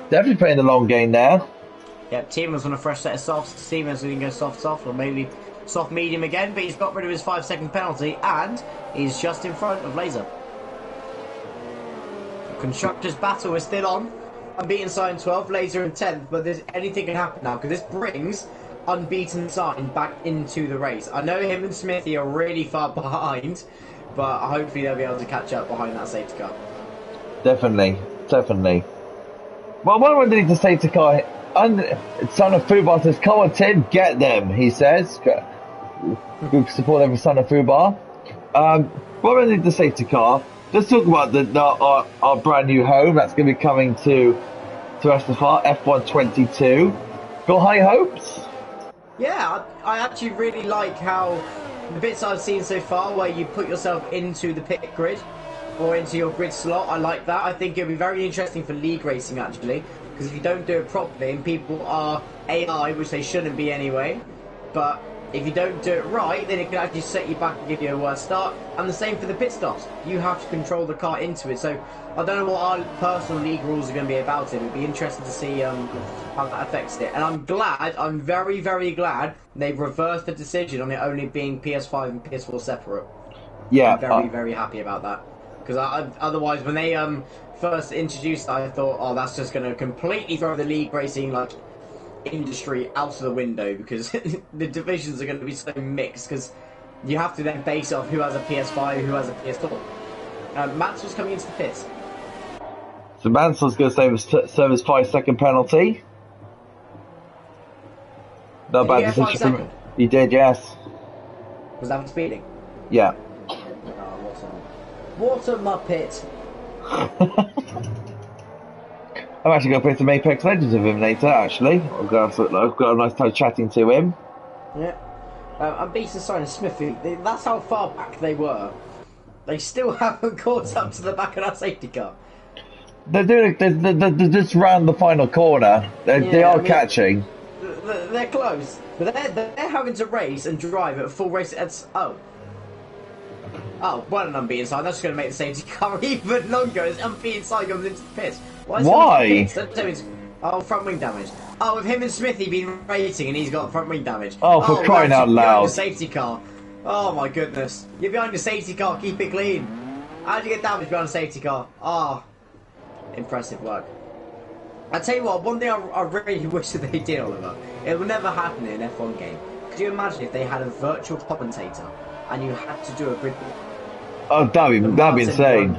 Definitely playing the long game there. Yep, Timo's on a fresh set of softs. Timo's going to go soft, or maybe soft medium again, but he's got rid of his 5-second penalty, and he's just in front of Laser. The Constructors battle is still on. Unbeaten Sign 12, Laser in 10th, but anything can happen now, because this brings Unbeaten Sign back into the race. I know him and Smithy are really far behind, but hopefully they'll be able to catch up behind that safety car. Definitely. Well, what do I need to safety car? Son of Fubar says, "Come on, Tim, get them." He says, "We support them for Son of Fubar." What do I need the safety car? Let's talk about our brand new home that's going to be coming to SFR F122. Got high hopes? Yeah, I actually really like how the bits I've seen so far, where you put yourself into the pit grid or into your grid slot. I like that. I think it'll be very interesting for league racing actually. Because if you don't do it properly, and people are AI, which they shouldn't be anyway, but if you don't do it right, then it can actually set you back and give you a worse start. And the same for the pit stops. You have to control the car into it. So I don't know what our personal league rules are going to be about it. It'd be interesting to see how that affects it. And I'm very, very glad they've reversed the decision on it only being PS5 and PS4 separate. Yeah. I'm very, very happy about that. Because otherwise, when they first introduced that, I thought, oh, that's just going to completely throw the league racing industry out of the window, because the divisions are going to be so mixed, because you have to then base off who has a PS5, who has a PS4. Mansell's coming into the pits. So Mansell's going to serve his 5-second penalty. Not bad decision from... He did, yes. Was that for speeding? Yeah. What a muppet. I'm actually going to play some Apex Legends with him later, actually. I've got a nice time chatting to him. Yeah. Unbeaten Sign and Smithy, that's how far back they were. They still haven't caught up to the back of that safety car. They're just round the final corner. They are catching. They're close. But they're having to race and drive at full race. Oh, well, an Unbeaten Sign. That's going to make the safety car even longer as Unbeaten Sign comes into the pits. Why? Oh, front wing damage. Oh, with him and Smithy been racing and he's got front wing damage. Oh, for crying out loud. The safety car. Oh my goodness. You're behind the safety car, keep it clean. How'd you get damaged behind the safety car? Ah, impressive work. I tell you what, one thing I really wish that they did, Oliver, it will never happen in an F1 game. Could you imagine if they had a virtual commentator and you had to do a grid walk? Oh, that'd be insane.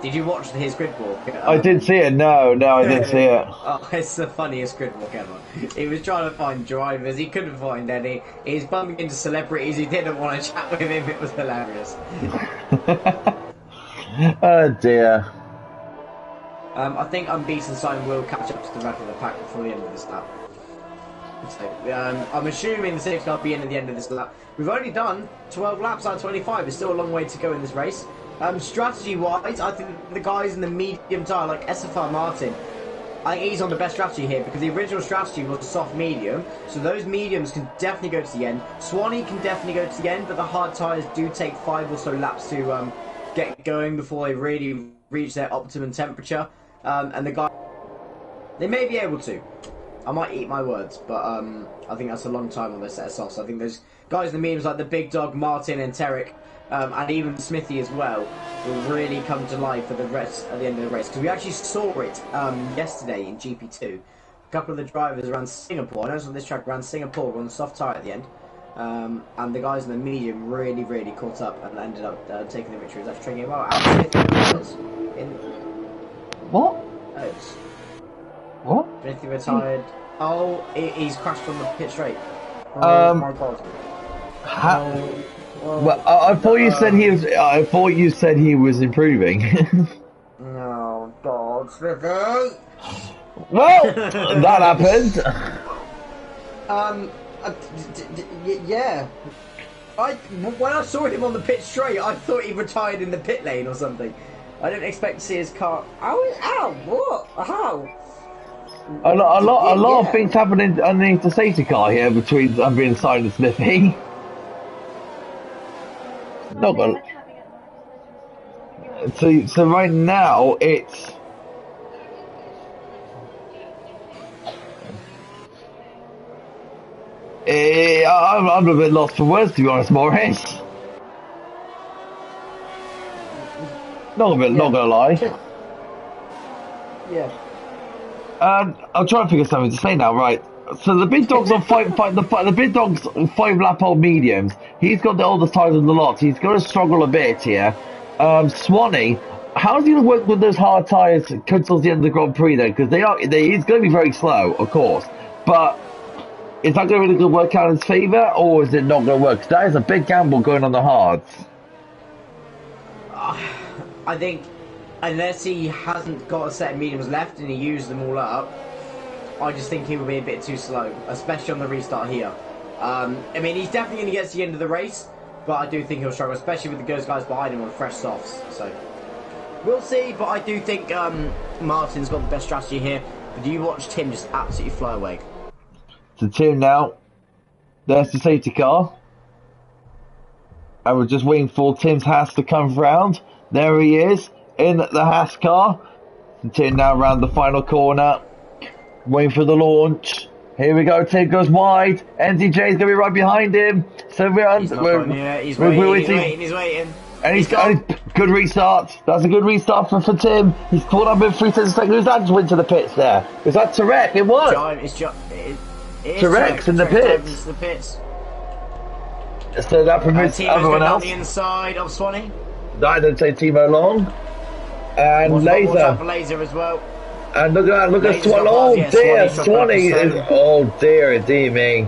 Did you watch his grid walk? I didn't see it. No, I didn't see it. Oh, it's the funniest grid walk ever. He was trying to find drivers. He couldn't find any. He's bumping into celebrities. He didn't want to chat with him. It was hilarious. Oh dear. I think Unbeaten Sign will catch up to the rest of the pack before the end of this lap. So, I'm assuming the safety car will be in at the end of this lap. We've only done 12 laps out of 25. There's still a long way to go in this race. Strategy-wise, I think the guys in the medium tyre, like SFR Martin, I think he's on the best strategy here, because the original strategy was soft-medium, so those mediums can definitely go to the end. Swanee can definitely go to the end, but the hard tyres do take 5 or so laps to get going before they really reach their optimum temperature. And the guys, they may be able to. I might eat my words, but I think that's a long time on their set of softs. I think those guys in the mediums, like the Big Dog, Martin and Tarek, and even Smithy as well, will really come to life at the end of the race, because we actually saw it yesterday in GP2. couple of the drivers around Singapore. I noticed on this track around Singapore, on the soft tyre at the end. And the guys in the medium really caught up and ended up taking the victory. That's tracking well. What? What? Anything retired? Oh, he's crashed on the pit straight. My God. Well, I thought you said he was. I thought you said he was improving. No, God, Smithy. Well, that happened. Yeah. When I saw him on the pit straight, I thought he retired in the pit lane or something. I didn't expect to see his car. Ow! What? How? A lot of things happening underneath the safety car here between being Simon and Smithy. Not gonna. So right now it's. I'm a bit lost for words, to be honest, Maurice. Not gonna lie. Yeah. I'm trying to figure something to say now, right? So the big dog's on the big dog's 5-lap old mediums. He's got the oldest tires in the lot. He's going to struggle a bit here. Swanee, how's he going to work with those hard tires towards the end of the Grand Prix then? Because he's going to be very slow, of course. But is that going to work out in his favour, or is it not going to work? 'Cause that is a big gamble going on the hards. I think unless he hasn't got a set of mediums left and he used them all up, I just think he will be a bit too slow, especially on the restart here. I mean, he's definitely going to get to the end of the race, but I do think he'll struggle, especially with the guys behind him on fresh softs. So we'll see, but I do think Martin's got the best strategy here. But do you watch Tim just absolutely fly away? To Tim now. There's the safety car. And we're just waiting for Tim's Haas to come round. There he is, in the Haas car. And Tim now round the final corner. Waiting for the launch. Here we go, Tim goes wide. NTJ's going to be right behind him. So he's waiting. And he's got a good restart. That's a good restart for Tim. He's caught up in 3 seconds. Who's that just went to the pits there? Was that Tarek? It was. Tarek's in the pits. So that permits everyone else. On the inside of Swanee. I don't say Timo Long. And Laser. Laser as well. And look at Swanee. Oh dear, Swanee is. Oh dear me.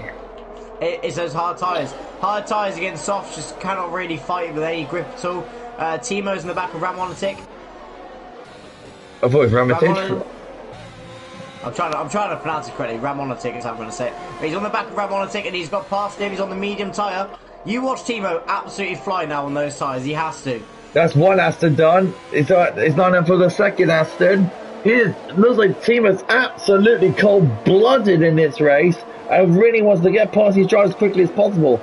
It's those hard tyres. Hard tyres against softs just cannot really fight with any grip at all. Timo's in the back of Ramonetic. I thought it was Ramonetic. I'm trying to pronounce it correctly. Ramonetic is how I'm going to say it. But he's on the back of Ramonetic and he's got past him. He's on the medium tyre. You watch Timo absolutely fly now on those tyres. He has to. That's one Aston done. It's not enough for the second Aston. It looks like Timo's absolutely cold-blooded in this race and really wants to get past his drivers as quickly as possible.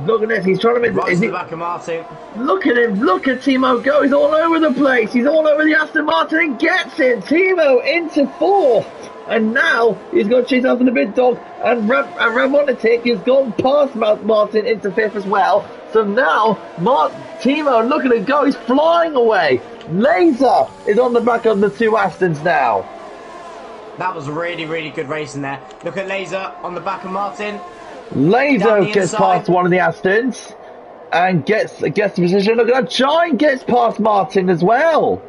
Look at this, he's trying to make... Right to the back of Martin. Look at him, look at Timo go, he's all over the place, he's all over the Aston Martin and gets it! Timo into 4th! And now he's going to chase after the big dog, and Ramonetic has gone past Martin into 5th as well. So now, Timo, look at him go, he's flying away! Laser is on the back of the 2 Astons now. That was really good racing there. Look at Laser on the back of Martin. Laser gets past one of the Astons and gets the position. Look at that, Giant gets past Martin as well.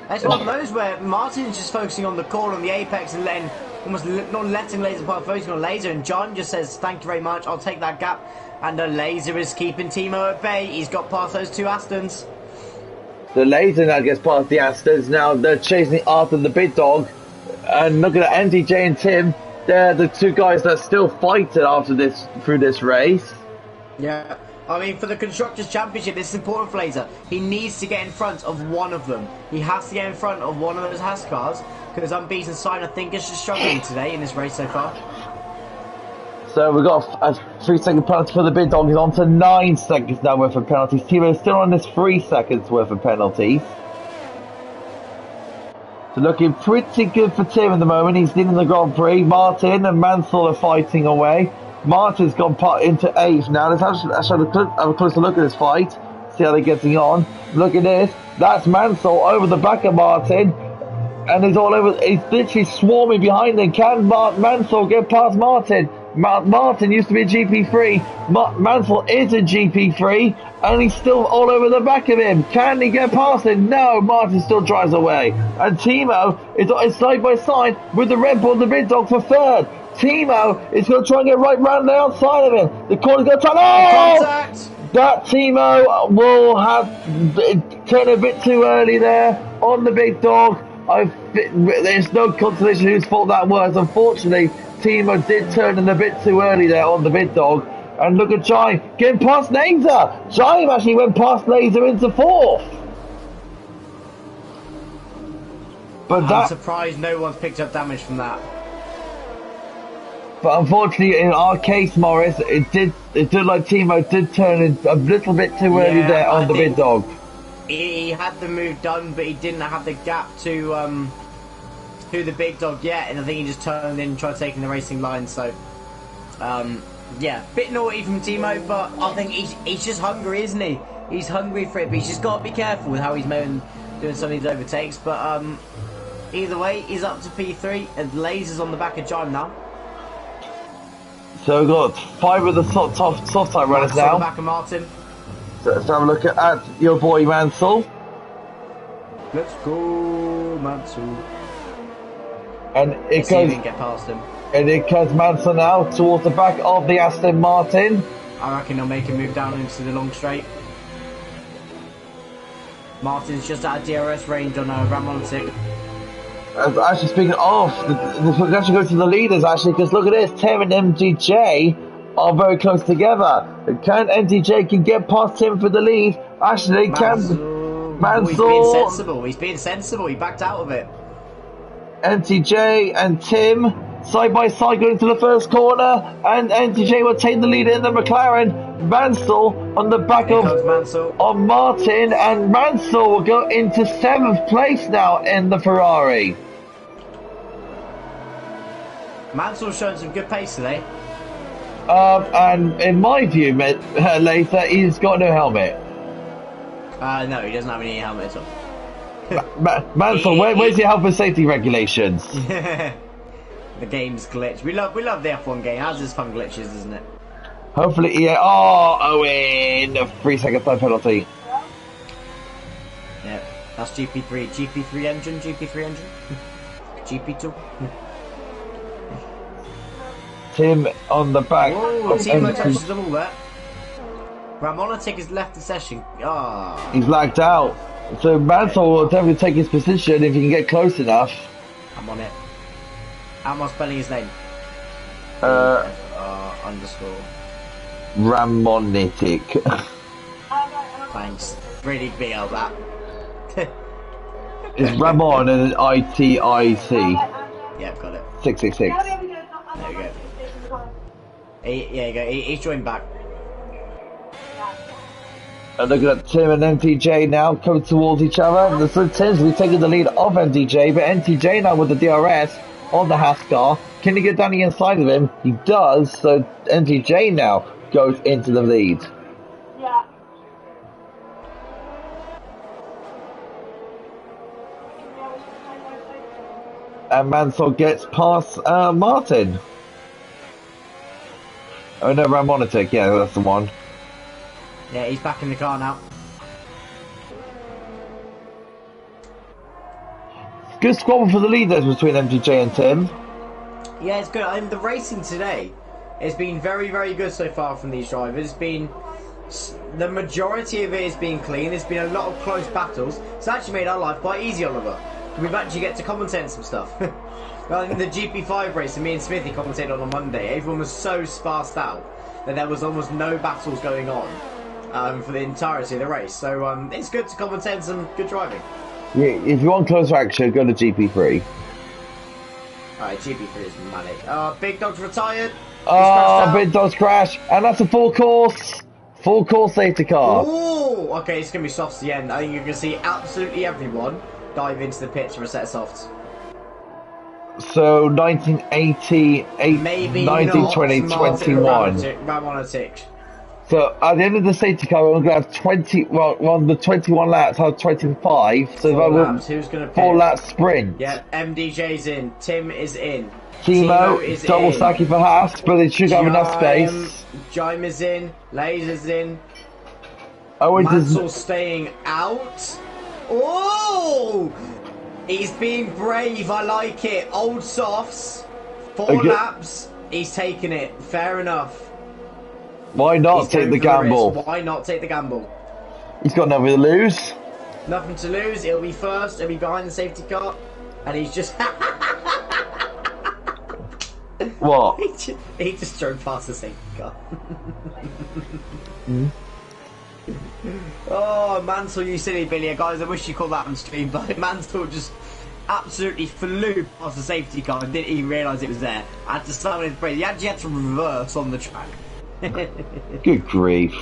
That's one of those where Martin's just focusing on the corner on the apex and almost not letting Laser part, focusing on Laser, and Giant just says thank you very much, I'll take that gap. And Laser is keeping Timo at bay. He's got past those 2 Astons. The Laser now gets past the Astons. Now they're chasing after the big dog. And look at that, NTJ and Tim. They're the 2 guys that still fighting through this race. Yeah. I mean, for the Constructors' Championship, this is important for Laser. He needs to get in front of one of them. He has to get in front of one of those Haas cars, because Unbeaten Sign, I think, is just struggling today in this race so far. So we've got a 3-second penalty for the big dog. He's on to 9 seconds now worth of penalties. Timo is still on this 3 seconds worth of penalties. So looking pretty good for Tim at the moment. He's in the Grand Prix. Martin and Mansell are fighting away. Martin's gone into 8th now. Let's have a closer look at this fight. See how they're getting on. Look at this. That's Mansell over the back of Martin. And he's all over. He's literally swarming behind him. Can Mansell get past Martin? Martin used to be a GP3. Mansell is a GP3, and he's still all over the back of him. Can he get past him? No, Martin still drives away. And Timo is side by side with the Red Bull and the Big Dog for third. Timo is going to try and get right round the outside of him. The corner's going to turn. Oh! Contact! That Timo will have turned a bit too early there on the Big Dog. There's no consolation whose fault that was. Unfortunately, Timo did turn in a bit too early there on the Big Dog. And look at Jai getting past Laser. Jai actually went past Laser into fourth. But I'm surprised no one's picked up damage from that. But unfortunately, in our case, Morris, it did like Timo did turn in a little bit too early there on the Big Dog. He had the move done, but he didn't have the gap to the Big Dog yet, and I think he just turned in and tried taking the racing line. So, yeah, bit naughty from Timo, but I think he's just hungry, isn't he? He's hungry for it, but he's just got to be careful with how he's doing some of these overtakes. But either way, he's up to P3, and Laser's on the back of Jime now. So we've got 5 of the soft type runners now. On the back of Martin. So let's have a look at your boy Mansell. Let's go, Mansell. And it goes. Get past him. And it goes Mansell now towards the back of the Aston Martin. I reckon he'll make a move down into the long straight. Martin's just out of DRS range on a Ramonatic. Actually, speaking of, we actually go to the leaders actually, because look at this, Tim and MTJ are very close together. Can MTJ get past Tim for the lead? Actually, Mansell. He's being sensible. He's being sensible. He backed out of it. MTJ and Tim side by side going to the first corner, and MTJ will take the lead in the McLaren. Mansell on the back of Martin, and Mansell will go into 7th place now in the Ferrari. Mansell's showing some good pace today. And in my view, later, he's got no helmet. No, he doesn't have any helmet at all. Mansell, where's your health and safety regulations? The game's glitched. We love the F1 game. It has its fun glitches, isn't it? Hopefully, yeah. Oh, Owen, a 3-second time penalty. Yeah, that's GP3. GP3 engine, GP3 engine. GP2. Tim on the back. Oh, Timo touches them all there. Ramonatic has left the session. Ah. He's lagged out. So Mansell will definitely take his position if he can get close enough. I'm on it. How am I spelling his name? Underscore. Ramonatic. Thanks. Really big out that. It's Ramon and ITIC. Yep, got it. 666. There we go. He's joined back. And look at Tim and MTJ now coming towards each other. And the Tim's will be taking the lead of MTJ, but MTJ now with the DRS on the Haas car. Can he get down the inside of him? He does, so MTJ now goes into the lead. Yeah. And Mansell gets past Martin. Oh no, Ramonatic, yeah, that's the one. Yeah, he's back in the car now. Good squabble for the leaders between MTJ and Tim. Yeah, it's good. I mean, the racing today has been very, very good so far from these drivers. It's been the majority of it has been clean. There's been a lot of close battles. It's actually made our life quite easy, Oliver. We've actually get to commentate some stuff. Well, in the GP5 race, and me and Smithy commentated on Monday, everyone was so sparsed out that there was almost no battles going on for the entirety of the race. So it's good to commentate some good driving. Yeah, if you want closer action, go to GP3. Alright, GP3 is manic. Big Dog's retired. Big Dog's crash, and that's a full course safety car. Ooh, okay, it's going to be softs at the end. I think you're going to see absolutely everyone dive into the pits for a set of softs. So 1980, maybe 1920, 21. Ramonatic. So at the end of the safety car, we're going to have 20. Well, on the 21 laps, have 25. So Four laps. Who's going to pick? 4-lap sprint. Yeah, MDJ's in. Tim is in. Timo is double in. stacking for Haas, but they should have enough space. Jaime is in. Laser's in. Mansell's staying out. Oh! He's being brave. I like it. Old softs. 4 laps. He's taking it. Fair enough. Why not take the gamble? Why not take the gamble? He's got nothing to lose. Nothing to lose. He'll be first. He'll be behind the safety car. And he's just... What? He just drove past the safety car. Oh, Mansell, you silly Billy. Guys, I wish you called that on stream, but Mansell just absolutely flew past the safety car and didn't even realise it was there. I had to slam his brake. He actually had to reverse on the track. Good grief.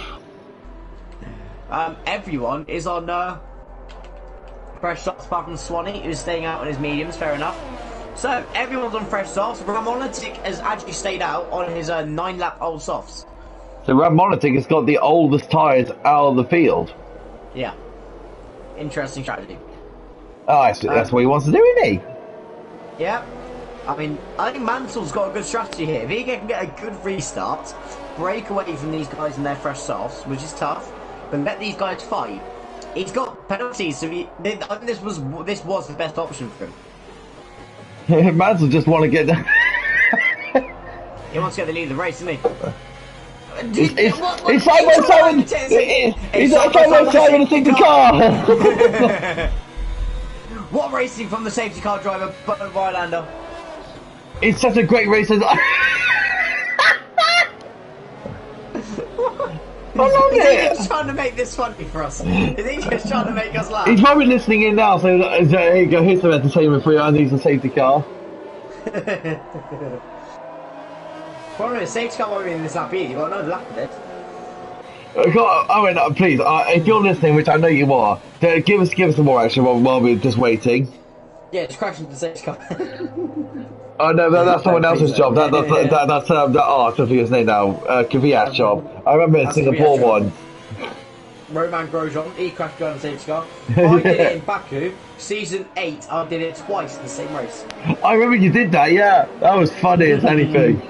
Everyone is on fresh softs apart from Swanee, who's staying out on his mediums, fair enough. So, everyone's on fresh softs. Ramonitic has actually stayed out on his 9-lap old softs. So Ramonitic has got the oldest tyres out of the field. Yeah. Interesting strategy. Oh, that's what he wants to do, isn't he? Yeah. I mean, I think Mansell's got a good strategy here. If he can get a good restart, break away from these guys in their fresh softs, which is tough, but let these guys fight. He's got penalties, so I think this was the best option for him. Mansell just want to get... He wants to get the lead of the race, doesn't he? He's side by side with the safety car. What racing from the safety car driver, Rylander? It's such a great race. Is he just trying to make this funny for us? Is he just trying to make us laugh? He's probably listening in now, so here you go, here's some entertainment for you, and he's a safety car. Problem is, safety car won't be in this lap either. You've got another lap of it. Please, if you're listening, which I know you are, give us some more action while we're just waiting. Yeah, just crash into the safety car. Oh no, that's someone else's job. That's I forget his name now. Kvyat's job. I remember in Singapore one. Roman Grosjean, he crashed behind the safety car. I did it in Baku, season 8. I did it twice in the same race. I remember you did that. Yeah, that was funny as anything.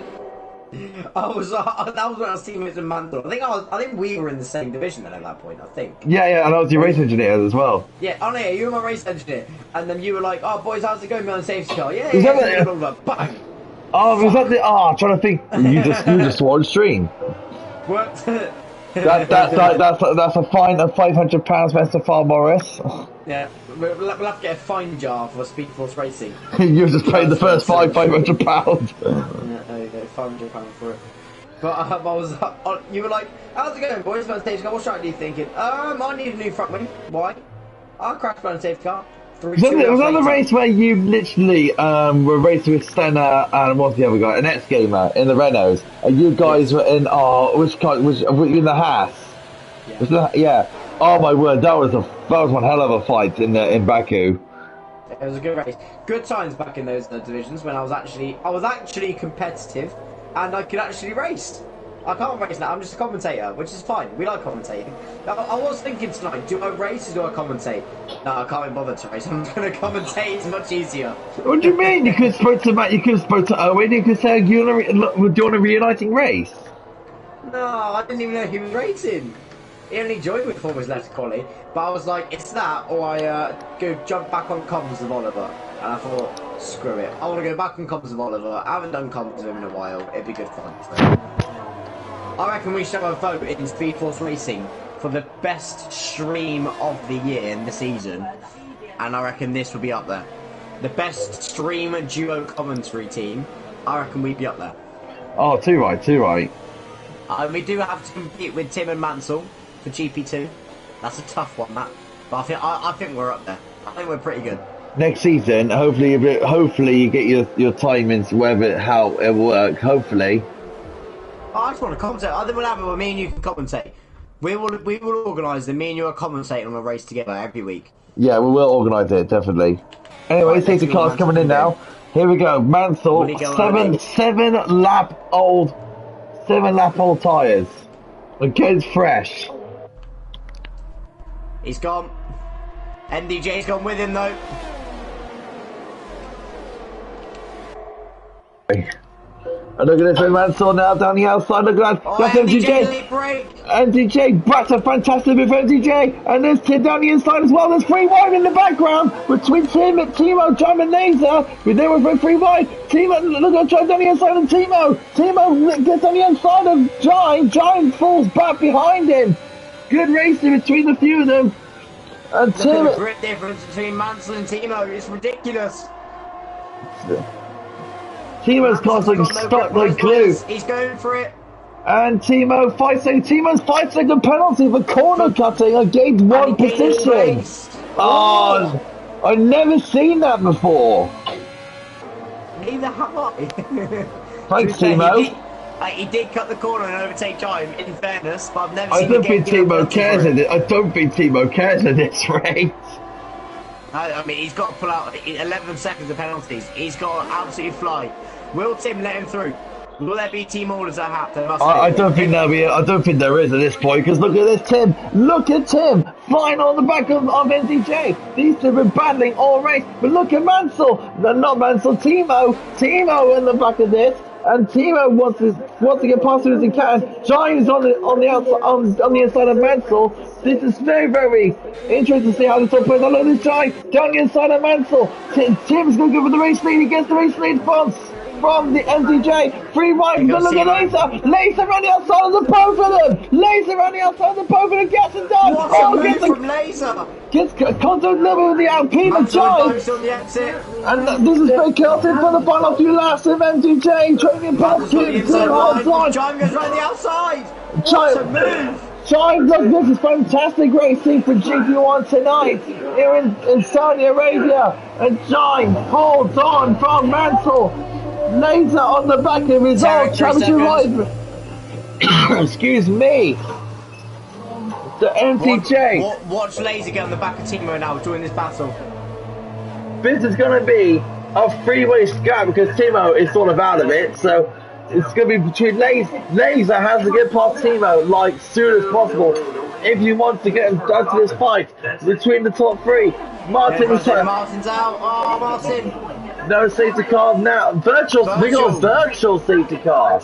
That was when I was teammates with Mansell. I think we were in the same division then at that point. I think. Yeah, and I was your race engineer as well. Yeah, oh no, yeah, you were my race engineer, and then you were like, "Oh boys, how's it going behind the safety car?" Yeah, bang. Oh, was that the? Oh, I'm trying to think. You just won stream. What? That's a fine of £500, Mr. Farr Morris. Yeah, we'll have to get a fine jar for Speed Force Racing. You just paid the first £500. Yeah, there you go, £500 for it. But I was, you were like, how's it going, boys? What strategy are you thinking? I need a new front wing. Why? I crashed by a safety car. Was that the race where you literally were racing with Senna and what's the other guy, an X-Gamer in the Renaults, and you guys were in which car? Were you in the Haas? Yeah. Yeah. Oh my word, that was one hell of a fight in Baku. It was a good race. Good times back in those divisions when I was actually competitive and I could actually race. I can't race now, I'm just a commentator, which is fine. We like commentating. I was thinking tonight, do I race or do I commentate? No, I can't be bothered to race. I'm going to commentate, it's much easier. What do you mean? You could have spoke to Matt, you could have spoke to Owen, you could say, do you want a reuniting race? No, I didn't even know he was racing. He only joined before his left quali, but I was like, it's that, or I go jump back on comms with Oliver. And I thought, screw it. I want to go back on comms with Oliver. I haven't done comms with him in a while. It'd be good fun. So. I reckon we should have a vote in Speed Force Racing for the best stream of the year in the season. And I reckon this will be up there. The best stream duo commentary team, I reckon we'd be up there. Oh, too right. We do have to compete with Tim and Mansell for GP2. That's a tough one, that. But I think we're up there. I think we're pretty good. Next season, hopefully you get your timings, how it will work. Hopefully. I just want to commentate. I think we'll have it where me and you can commentate. We will organise them. Me and you are commentating on a race together every week. Yeah, we will organise it, definitely. Anyway, safety car's coming in now. Here we go. Mansell, seven lap old tyres. Against Fresh. He's gone. NDJ's gone with him though. And look at this Mansell now down the outside. Look at that. Oh, That's NDJ. Break. NDJ, that's a fantastic move for NDJ. And there's Tim down the inside as well. There's 3 wide in the background between Tim and Timo, Jam and Laser. But there was 3 wide. Timo, look at Jam down the inside of Timo. Timo gets on the inside of Giant. Giant falls back behind him. Good racing between the few of them. And Tim. Look at the grip difference between Mansell and Timo. It's ridiculous. Timo's constantly stuck like glue. He's going for it. And Timo Timo's 5 second penalty for corner cutting against one position. Oh, I've never seen that before. Neither have I. Thanks, Timo. He did cut the corner and overtake Giant, in fairness, but I've never I seen don't think Timo cares in it. I don't think Timo cares at this rate. I mean, he's got to pull out 11 seconds of penalties. He's got to absolutely fly. Will Tim let him through? Will there be team orders at half? There must be. I don't think there'll be. I don't think there is at this point. Because look at this, Tim. Look at Tim flying on the back of NCJ. These two have been battling all race. But look at Mansell. No, not Mansell. Timo in the back of this. And Timo wants to get past it as he can. Giant is on the outside, on the inside of Mansell. This is very, very interesting to see how this all plays. I love this Giant down the inside of Mansell. Tim's going to go for the race lead. He gets the race lead from the MTJ. 3 wide. But look at Laser. Laser around the outside of the both of them. Laser around the outside of the both of them. Gets it done. What's from Laser? Gets contact level with the Alpine Giant. On the exit. And this is very chaotic for the final few laps of MTJ. Training past Tim holds on. Giant goes round the outside. Giant, look, this is fantastic racing for GP1 tonight here in Saudi Arabia. And Giant holds on from Mansell. Laser on the back of his own championship rival. Excuse me. The MTJ. Watch Laser get on the back of Timo now during this battle. This is going to be a three-way scrap because Timo is sort of out of it. So it's going to be between Laser has to get past Timo like soon as possible if you want to get him down to this fight between the top 3. Martin's out. Oh, Martin. No safety car now. Virtual safety car.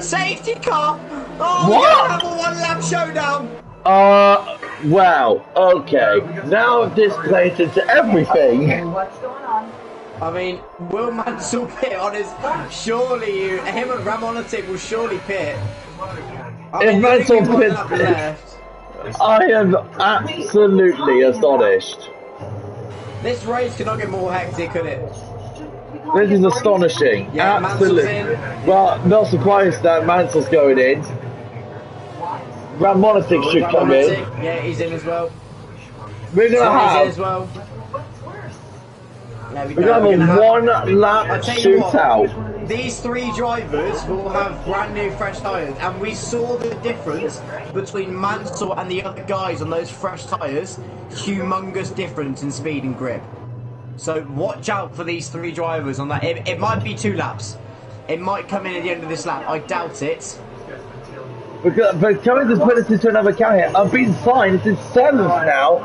Safety car. Oh, what? We have a 1 lap showdown. Wow. Okay. Now this plays into everything. What's going on? I mean, will Mansell pit on his? Surely him and Ramonatic will surely pit. If Mansell pits, I am absolutely astonished. This race cannot get more hectic, could it? This is astonishing. Yeah, absolutely. Well, not surprised that Mansell's going in. Ramonatic should come in. Yeah, he's in as well. We're gonna have as well. We're gonna have a 1 lap shootout. These 3 drivers will have brand new fresh tyres, and we saw the difference between Mansell and the other guys on those fresh tyres. Humongous difference in speed and grip. So watch out for these 3 drivers on that. It might be 2 laps. It might come in at the end of this lap. I doubt it. But coming to put us into another count here, I've been signed. It's in 7th now.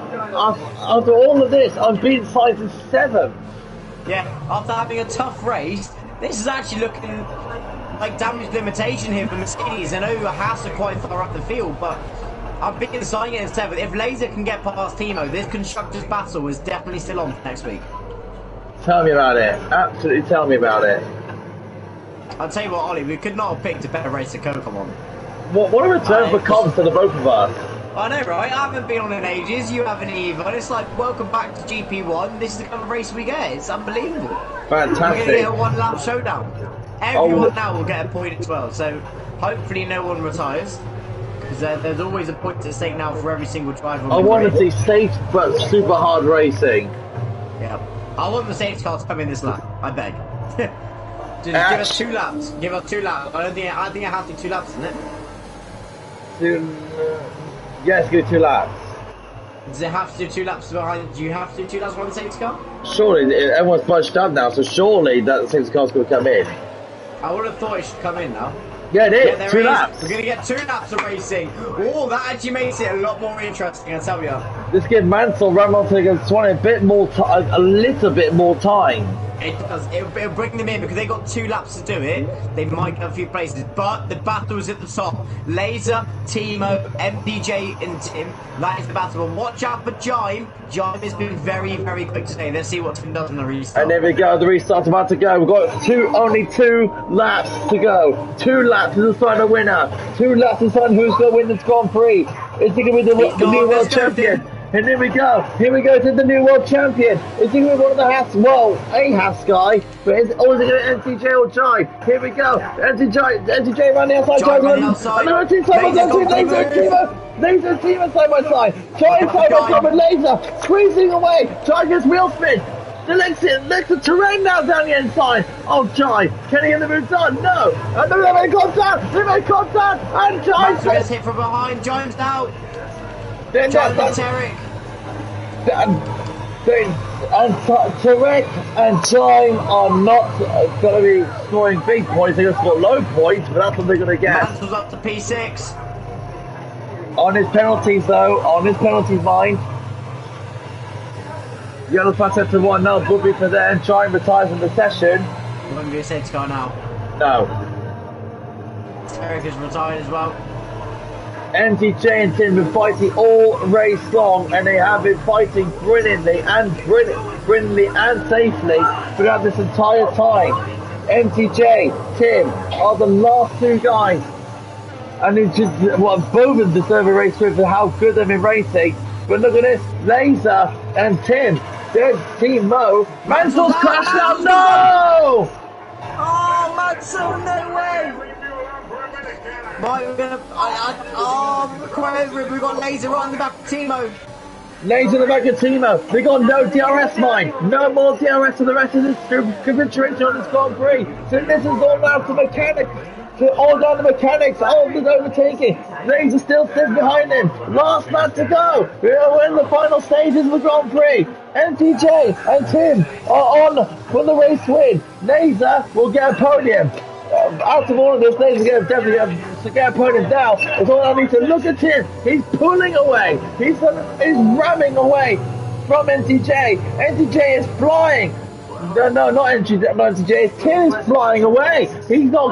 After all of this, I've been signed in 7th. Yeah, after having a tough race, this is actually looking like damage limitation here for Mercedes. I know Haas are quite far up the field, but I'm picking the sign in 7th. If Laser can get past Timo, this Constructors battle is definitely still on for next week. Tell me about it. Absolutely tell me about it. I'll tell you what, Ollie, we could not have picked a better race to Coco on. What a return for comms to the both of us. I know, right? I haven't been on in ages. You haven't either. It's like, welcome back to GP1. This is the kind of race we get. It's unbelievable. Fantastic. We're going to get a 1 lap showdown. Everyone now will get a point as well. So hopefully no one retires. Because there's always a point at stake now for every single driver. I want to see safe but super hard racing. Yeah. I want the safety car to come in this lap. I beg. Just give us 2 laps. Give us 2 laps. I think it has to be 2 laps, isn't it? Yes, go 2 laps. Does it have to do 2 laps behind? Do you have to do 2 laps behind the safety car? Surely, everyone's bunched up now, so surely that safety car's going to come in. I would have thought it should come in now. Yeah, it is. Yeah, there 2 is. laps. We're going to get 2 laps of racing. Oh, that actually makes it a lot more interesting, I tell you. This gives Mansell, Ramontic and Swanee a little bit more time. It does. It'll bring them in because they got 2 laps to do it. They might get a few places, but the battle is at the top. Laser, Timo, MDJ, and Tim. That is the battle. But watch out for Jime. Jime has been very, very quick today. Let's see what Tim does in the restart. And there we go. The restart's about to go. We've got only 2 laps to go. 2 laps to decide a winner. 2 laps to decide who's going to win this Grand Prix. Is he going to be the new world champion? And here we go to the new world champion. Is he going to be one of the a Haas guy, or is it going to be NTJ or Jai? Here we go, NTJ around the outside, Jai around the outside. Laser Timo side by side. Jai side by side with Laser, squeezing away. Jai gets wheel spin. Selects the terrain now down the inside. Oh, Jai, can he get the move done? No. And they make contact, and Jai gets hit from behind. Jai's out. Then Tarek and Time are not going to be scoring big points. They're going to score low points, but that's what they're going to get. Mansell's up to P6. On his penalties, though, mind. Yellow flag set to 1 now. Booby for them. Time retires in the session. Wouldn't be a safety car now. No. Tarek is retired as well. NTJ and Tim have been fighting all race long, and they have been fighting brilliantly and safely throughout this entire time. NTJ, Tim are the last 2 guys, and it's just both of them deserve a race win for how good they've been racing. But look at this, Laser and Tim. There's Team Mo. Mansell's crashed out. No! Oh, Mansell, no way! Right, we're gonna. We've got Laser right on the back of Timo. Laser in the back of Timo. They got no DRS, mine. No more DRS for the rest of this configuration on this Grand Prix. So this is all down to mechanics. All down to mechanics. All the overtaking. Laser still sits behind him. Last lap to go. We're in the final stages of the Grand Prix. MTJ and Tim are on for the race win. Laser will get a podium. Out of all of this, Laser's going to definitely get a podium down. It's all I need to look at him. He's pulling away. He's ramming away from NTJ. NTJ is flying. No, not NTJ. Tim is flying away. He's getting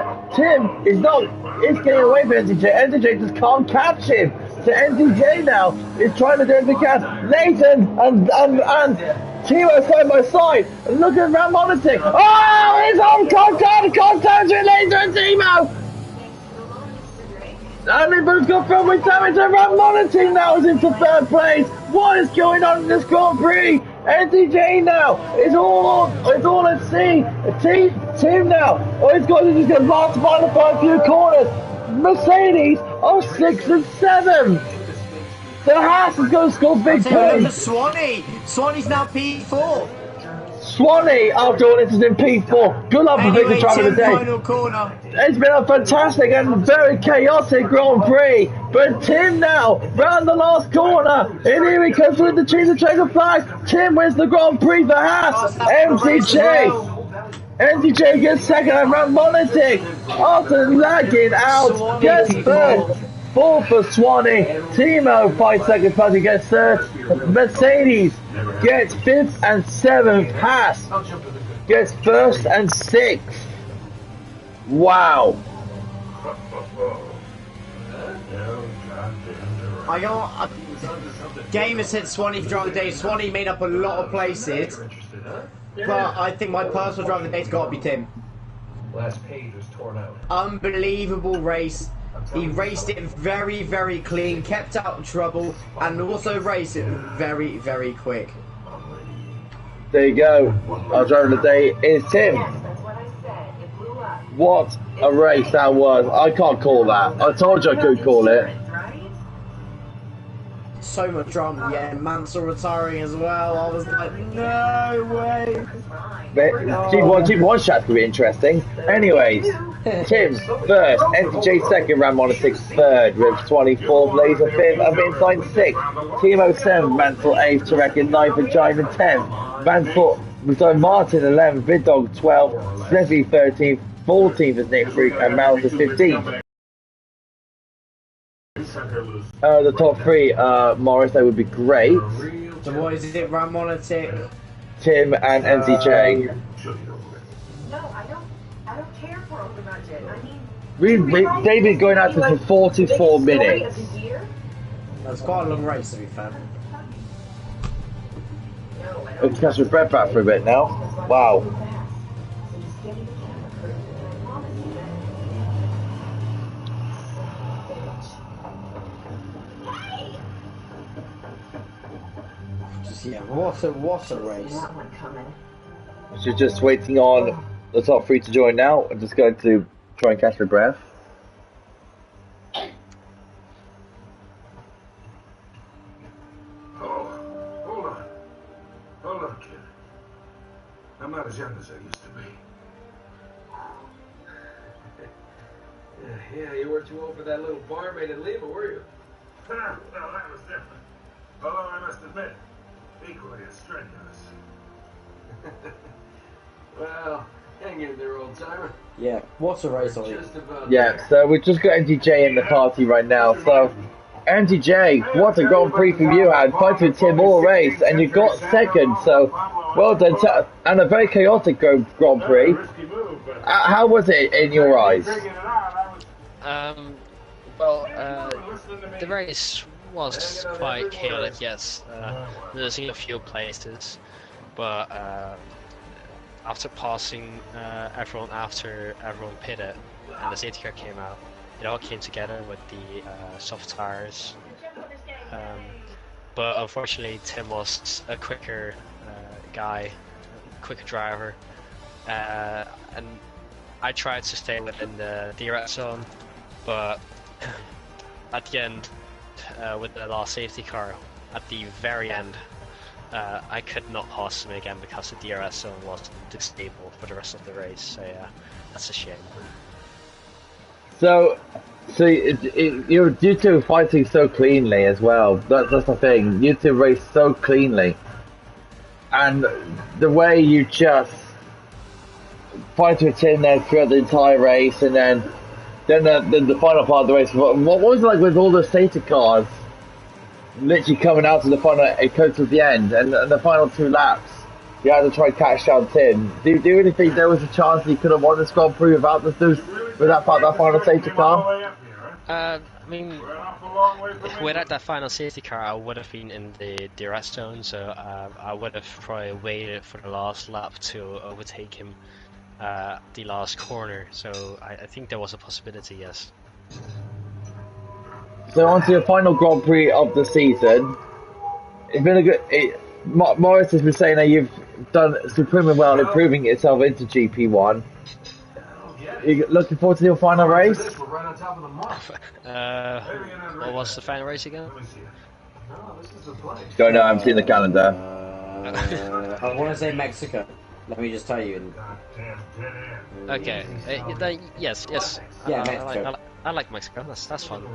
away from NTJ. NTJ just can't catch him. So NTJ now is trying to do everything he can. Nathan and Timo side by side. And look at Ramontic. Oh, he's on contact with Laser and Timo. And they both got from with damage, and Ramontic now is into 3rd place. What is going on in this Grand Prix? NTJ now it's all at sea. Team now. Oh, he's got to just get lost by the 5 few corners. Mercedes are 6 and 7. The Haas is going to score big points. Swanee's now P4. Swanee, after all this, is in P4. Good luck for Victor driving the day. Final corner. It's been a fantastic and very chaotic Grand Prix. But Tim now, round the last corner. And here he comes with the checker flag. Tim wins the Grand Prix for Haas. MTJ gets 2nd and Ramontic, after lagging out, gets 3rd. 4th for Swanee. Timo 5 seconds plus, he gets 3rd. Mercedes gets 5th and 7th. Haas gets 1st and 6th. Wow. Game has hit Swanee for driver of the day. Swanee made up a lot of places, but I think my personal driver of the day's got to be Tim. Last page was torn out. Unbelievable race. He raced it very, very clean, kept out of trouble, and also raced it very, very quick. There you go. Our driver of the day is Tim. What a race that was. I can't call that. I told you I could call it. So much drama, yeah, and Mansell retiring as well. I was like, no way. GP1 chat could be interesting. Anyways, Tim 1st, NTJ 2nd, Ramontic 3rd, with 24th, Laser 5th, and Inside 6th. Timo 7th, Mansell 8th, Tarek 9th, and Jime 10th. Martin 11th, Big Dog 12th, Smithy 13th, 14th is Nick Freak, and Mouse is 15th. The top three, Morris, that would be great. So what is it, Ramonitic? Tim and NCJ. No, I don't care for open budget. I mean, David's going out for 44 minutes. That's quite a long race, to be fair. Let's catch your breath back for a bit now. Wow. Yeah, what a race. She's just waiting on the top three to join now. I'm just going to try and catch her breath. Oh, hold on, kid. I'm not as young as I used to be. Yeah, you weren't too old for that little barmaid in Lima, were you? No, that was different. Although I must admit, equally as strenuous. Well, hang in there, old timer. Yeah, what a race, Ollie. Just about Yeah, there. so we've just got NTJ in the party right now. So, NTJ, what a Grand Prix from you had. Fighting with Tim all race, and you got second. So, well done. And a very chaotic Grand Prix. How was it in your eyes? The race was quite chaotic, yes. Losing a few places, but after passing everyone after everyone pitted and the safety car came out, it all came together with the soft tires. But unfortunately, Tim was a quicker guy, quicker driver, and I tried to stay within the DRS zone, but at the end, with the last safety car, at the very end, I could not pass him again because the DRS zone wasn't stable for the rest of the race. So yeah, that's a shame. So you two fighting so cleanly as well. That's the thing. You two race so cleanly, and the way you just fight with Tim there throughout the entire race, and then the final part of the race. What was it like with all the safety cars literally coming out to the final, it comes to the end, and the final 2 laps, you had to try and catch down Tim. Do you really think there was a chance that he could have won this Grand Prix without that final safety car? I mean, without that final safety car, I would have been in the DRS zone, so I would have probably waited for the last lap to overtake him the last corner. So I think there was a possibility, yes. So on to your final Grand Prix of the season. It's been a good. Morris has been saying that you've done supremely well improving yourself into GP1. Are you looking forward to your final race? What was the final race again? Don't know, I haven't seen the calendar. I want to say Mexico. Let me just tell you. Okay. Yes. Yeah, Mexico. I like Mexico. That's fun.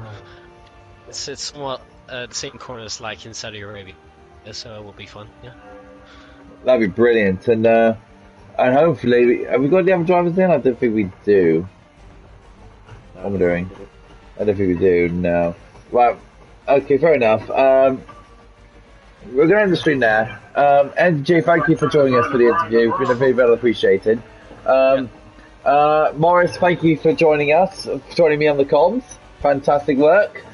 It's somewhat the same corners like in Saudi Arabia, so it will be fun. Yeah. That'd be brilliant, and hopefully, have we got the other drivers in? I don't think we do. What am I doing? I don't think we do. No. Right. Okay. Fair enough. We're going to end the stream there. NJ, thank you for joining us for the interview. It's been very well appreciated. Morris, thank you for joining us, joining me on the comms. Fantastic work.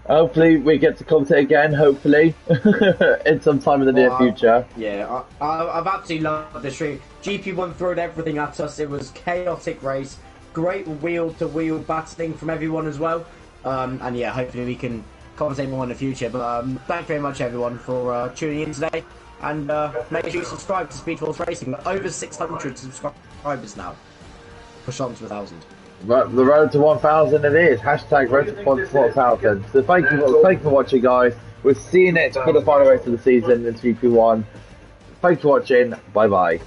Hopefully we get to commentate again, hopefully, in some time in the near future. Yeah, I've absolutely loved the stream. GP1 threw everything at us. It was chaotic race. Great wheel-to-wheel battling from everyone as well. And yeah, hopefully we can commentate more in the future. But thank you very much, everyone, for tuning in today. And make sure you subscribe to Speed Force Racing. We're over 600 subscribers now. Push on to 1,000. Right, the road to 1,000 it is. Hashtag road to 1,000. So thank you for watching, guys. We'll see you next for the final race of the season in GP1. Thanks for watching. Bye bye.